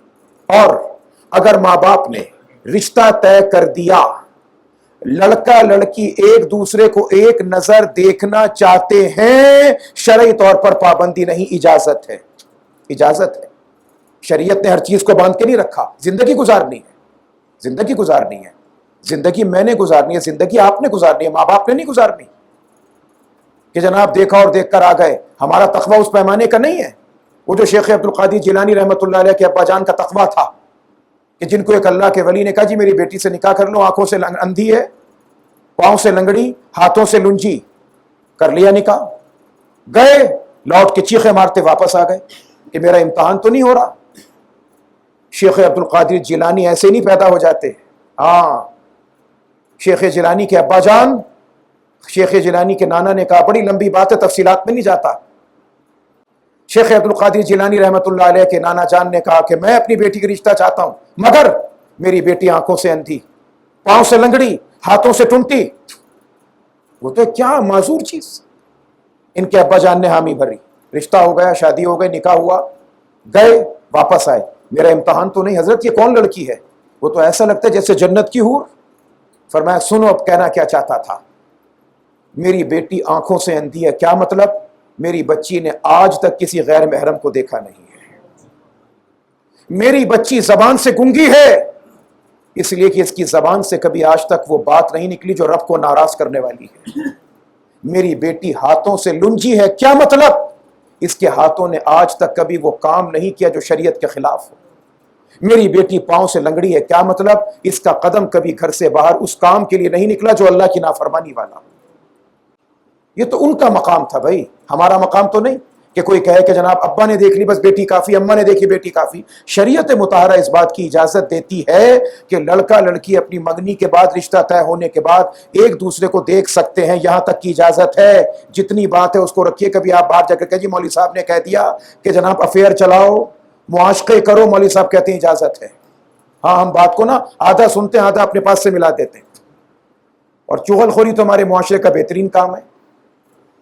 اور اگر ماں باپ نے رشتہ طے کر دیا، لڑکا لڑکی ایک دوسرے کو ایک نظر دیکھنا چاہتے ہیں، شرعی طور پر پابندی نہیں، اجازت ہے، اجازت ہے۔ شریعت نے ہر چیز کو باندھ کے نہیں رکھا، زندگی گزارنی ہے، زندگی گزارنی ہے، زندگی میں نے گزارنی ہے، زندگی آپ نے گزارنی ہے، ماں باپ نے نہیں گزارنی کہ جناب دیکھا اور دیکھ کر آ گئے۔ ہمارا تقویٰ اس پیمانے کا نہیں ہے۔ وہ جو شیخ عبد القادر جیلانی رحمۃ اللہ علیہ کے ابا جان کا تقویٰ تھا کہ جن کو ایک اللہ کے ولی نے کہا جی میری بیٹی سے نکاح کر لو، آنکھوں سے اندھی ہے، پاؤں سے لنگڑی، ہاتھوں سے لنجی، کر لیا نکاح، گئے لوٹ کے چیخے مارتے واپس آ گئے کہ میرا امتحان تو نہیں ہو رہا۔ شیخ عبد القادر جیلانی ایسے نہیں پیدا ہو جاتے۔ ہاں، شیخ جیلانی کے ابا جان، شیخ جیلانی کے نانا نے کہا، بڑی لمبی بات ہے، تفصیلات میں نہیں جاتا۔ شیخ عبد القادر جیلانی رحمۃ اللہ علیہ کے نانا جان نے کہا کہ میں اپنی بیٹی کا رشتہ چاہتا ہوں، مگر میری بیٹی آنکھوں سے اندھی، پاؤں سے لنگڑی، ہاتھوں سے ٹنٹی۔ وہ تو کیا معذور چیز۔ ان کے ابا جان نے حامی بھری، رشتہ ہو گیا، شادی ہو گئی، نکاح ہوا، گئے واپس آئے، میرا امتحان تو نہیں حضرت، یہ کون لڑکی ہے؟ وہ تو ایسا لگتا ہے جیسے جنت کی حور۔ فرمایا سنو اب کہنا کیا چاہتا تھا۔ میری بیٹی آنکھوں سے اندھی ہے، کیا مطلب؟ میری بچی نے آج تک کسی غیر محرم کو دیکھا نہیں ہے، میری بچی زبان سے گنگی ہے، اس لیے کہ اس کی زبان سے کبھی آج تک وہ بات نہیں نکلی جو رب کو ناراض کرنے والی ہے۔ میری بیٹی ہاتھوں سے لنجی ہے، کیا مطلب؟ اس کے ہاتھوں نے آج تک کبھی وہ کام نہیں کیا جو شریعت کے خلاف ہو۔ میری بیٹی پاؤں سے لنگڑی ہے، کیا مطلب؟ اس کا قدم کبھی گھر سے باہر اس کام کے لیے نہیں نکلا جو اللہ کی نافرمانی والا۔ یہ تو ان کا مقام تھا بھائی، ہمارا مقام تو نہیں کہ کوئی کہے کہ جناب ابا نے دیکھ لی بس بیٹی کافی، اماں نے دیکھی بیٹی کافی۔ شریعت مطہرہ اس بات کی اجازت دیتی ہے کہ لڑکا لڑکی اپنی منگنی کے بعد، رشتہ طے ہونے کے بعد ایک دوسرے کو دیکھ سکتے ہیں، یہاں تک کی اجازت ہے۔ جتنی بات ہے اس کو رکھیے، کبھی آپ باہر جا کر کہ جی مولوی صاحب نے کہہ دیا کہ جناب افیئر چلاؤ، معاشقے کرو، مولوی صاحب کہتے ہیں اجازت ہے۔ ہاں، ہم بات کو نا آدھا سنتے ہیں، آدھا اپنے پاس سے ملا دیتے ہیں، اور چغل خوری تو ہمارے معاشرے کا بہترین کام ہے۔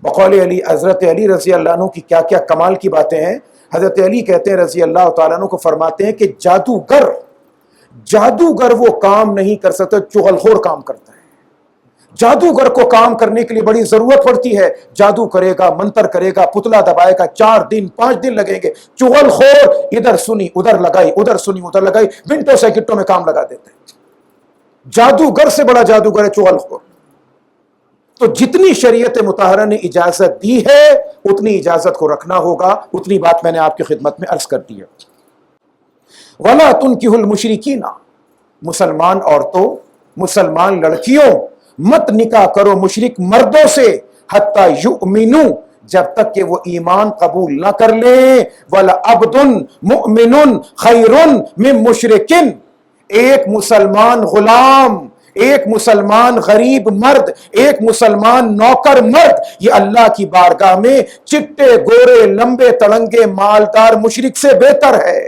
بقول علی، حضرت علی رضی اللہ عنہ کی کیا کیا کمال کی باتیں ہیں۔ حضرت علی کہتے ہیں رضی اللہ تعالیٰ عنہ کو، فرماتے ہیں کہ جادوگر وہ کام نہیں کر سکتا چغل خور کام کرتا ہے۔ جادوگر کو کام کرنے کے لیے بڑی ضرورت پڑتی ہے، جادو کرے گا، منتر کرے گا، پتلا دبائے گا، 4 دن 5 دن لگیں گے۔ چغل خور ادھر سنی ادھر لگائی، ادھر سنی ادھر لگائی، منٹوں سیکنڈوں میں کام لگا دیتے ہیں۔ جادوگر سے بڑا جادوگر ہے چغل خور۔ تو جتنی شریعت مطہرہ نے اجازت دی ہے اتنی اجازت کو رکھنا ہوگا۔ اتنی بات میں نے آپ کی خدمت میں عرض کر دی ہے۔ وَلَا تُنْكِحُوا الْمُشْرِكِينَ، مسلمان عورتوں، مسلمان لڑکیوں، مت نکاح کرو مشرک مردوں سے، حتیٰ یؤمنوا، جب تک کہ وہ ایمان قبول نہ کر لیں. وَلَعَبْدٌ مُؤْمِنٌ خَيْرٌ مِّن مُشْرِكٍ، ایک مسلمان غلام، ایک مسلمان غریب مرد، ایک مسلمان نوکر مرد، یہ اللہ کی بارگاہ میں چٹے گورے لمبے تڑنگے مالدار مشرک سے بہتر ہے.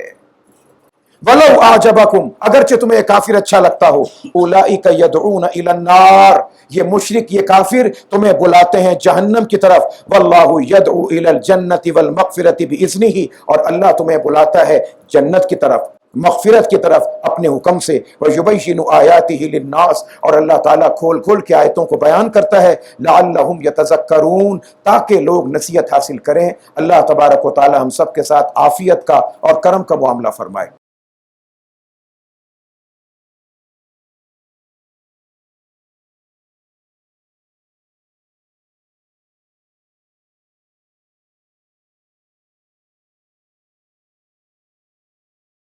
وَلَوْ أَعْجَبَكُمْ، اگرچہ تمہیں کافر اچھا لگتا ہو. أُولَئِكَ يَدْعُونَ إِلَى النَّارِ، یہ مشرک یہ کافر تمہیں بلاتے ہیں جہنم کی طرف. وَاللَّهُ يَدْعُو إِلَى الْجَنَّةِ وَالْمَغْفِرَةِ بِإِذْنِهِ، اور اللہ تمہیں بلاتا ہے جنت کی طرف، مغفرت کی طرف اپنے حکم سے. وَيُبَيِّنُ آيَاتِهِ لِلنَّاسِ، اور اللہ تعالیٰ کھول کھول کے آیتوں کو بیان کرتا ہے. لَعَلَّهُمْ يَتَذَكَّرُونَ، تاکہ لوگ نصیحت حاصل کریں. اللہ تبارک و تعالیٰ ہم سب کے ساتھ عافیت کا اور کرم کا معاملہ فرمائے.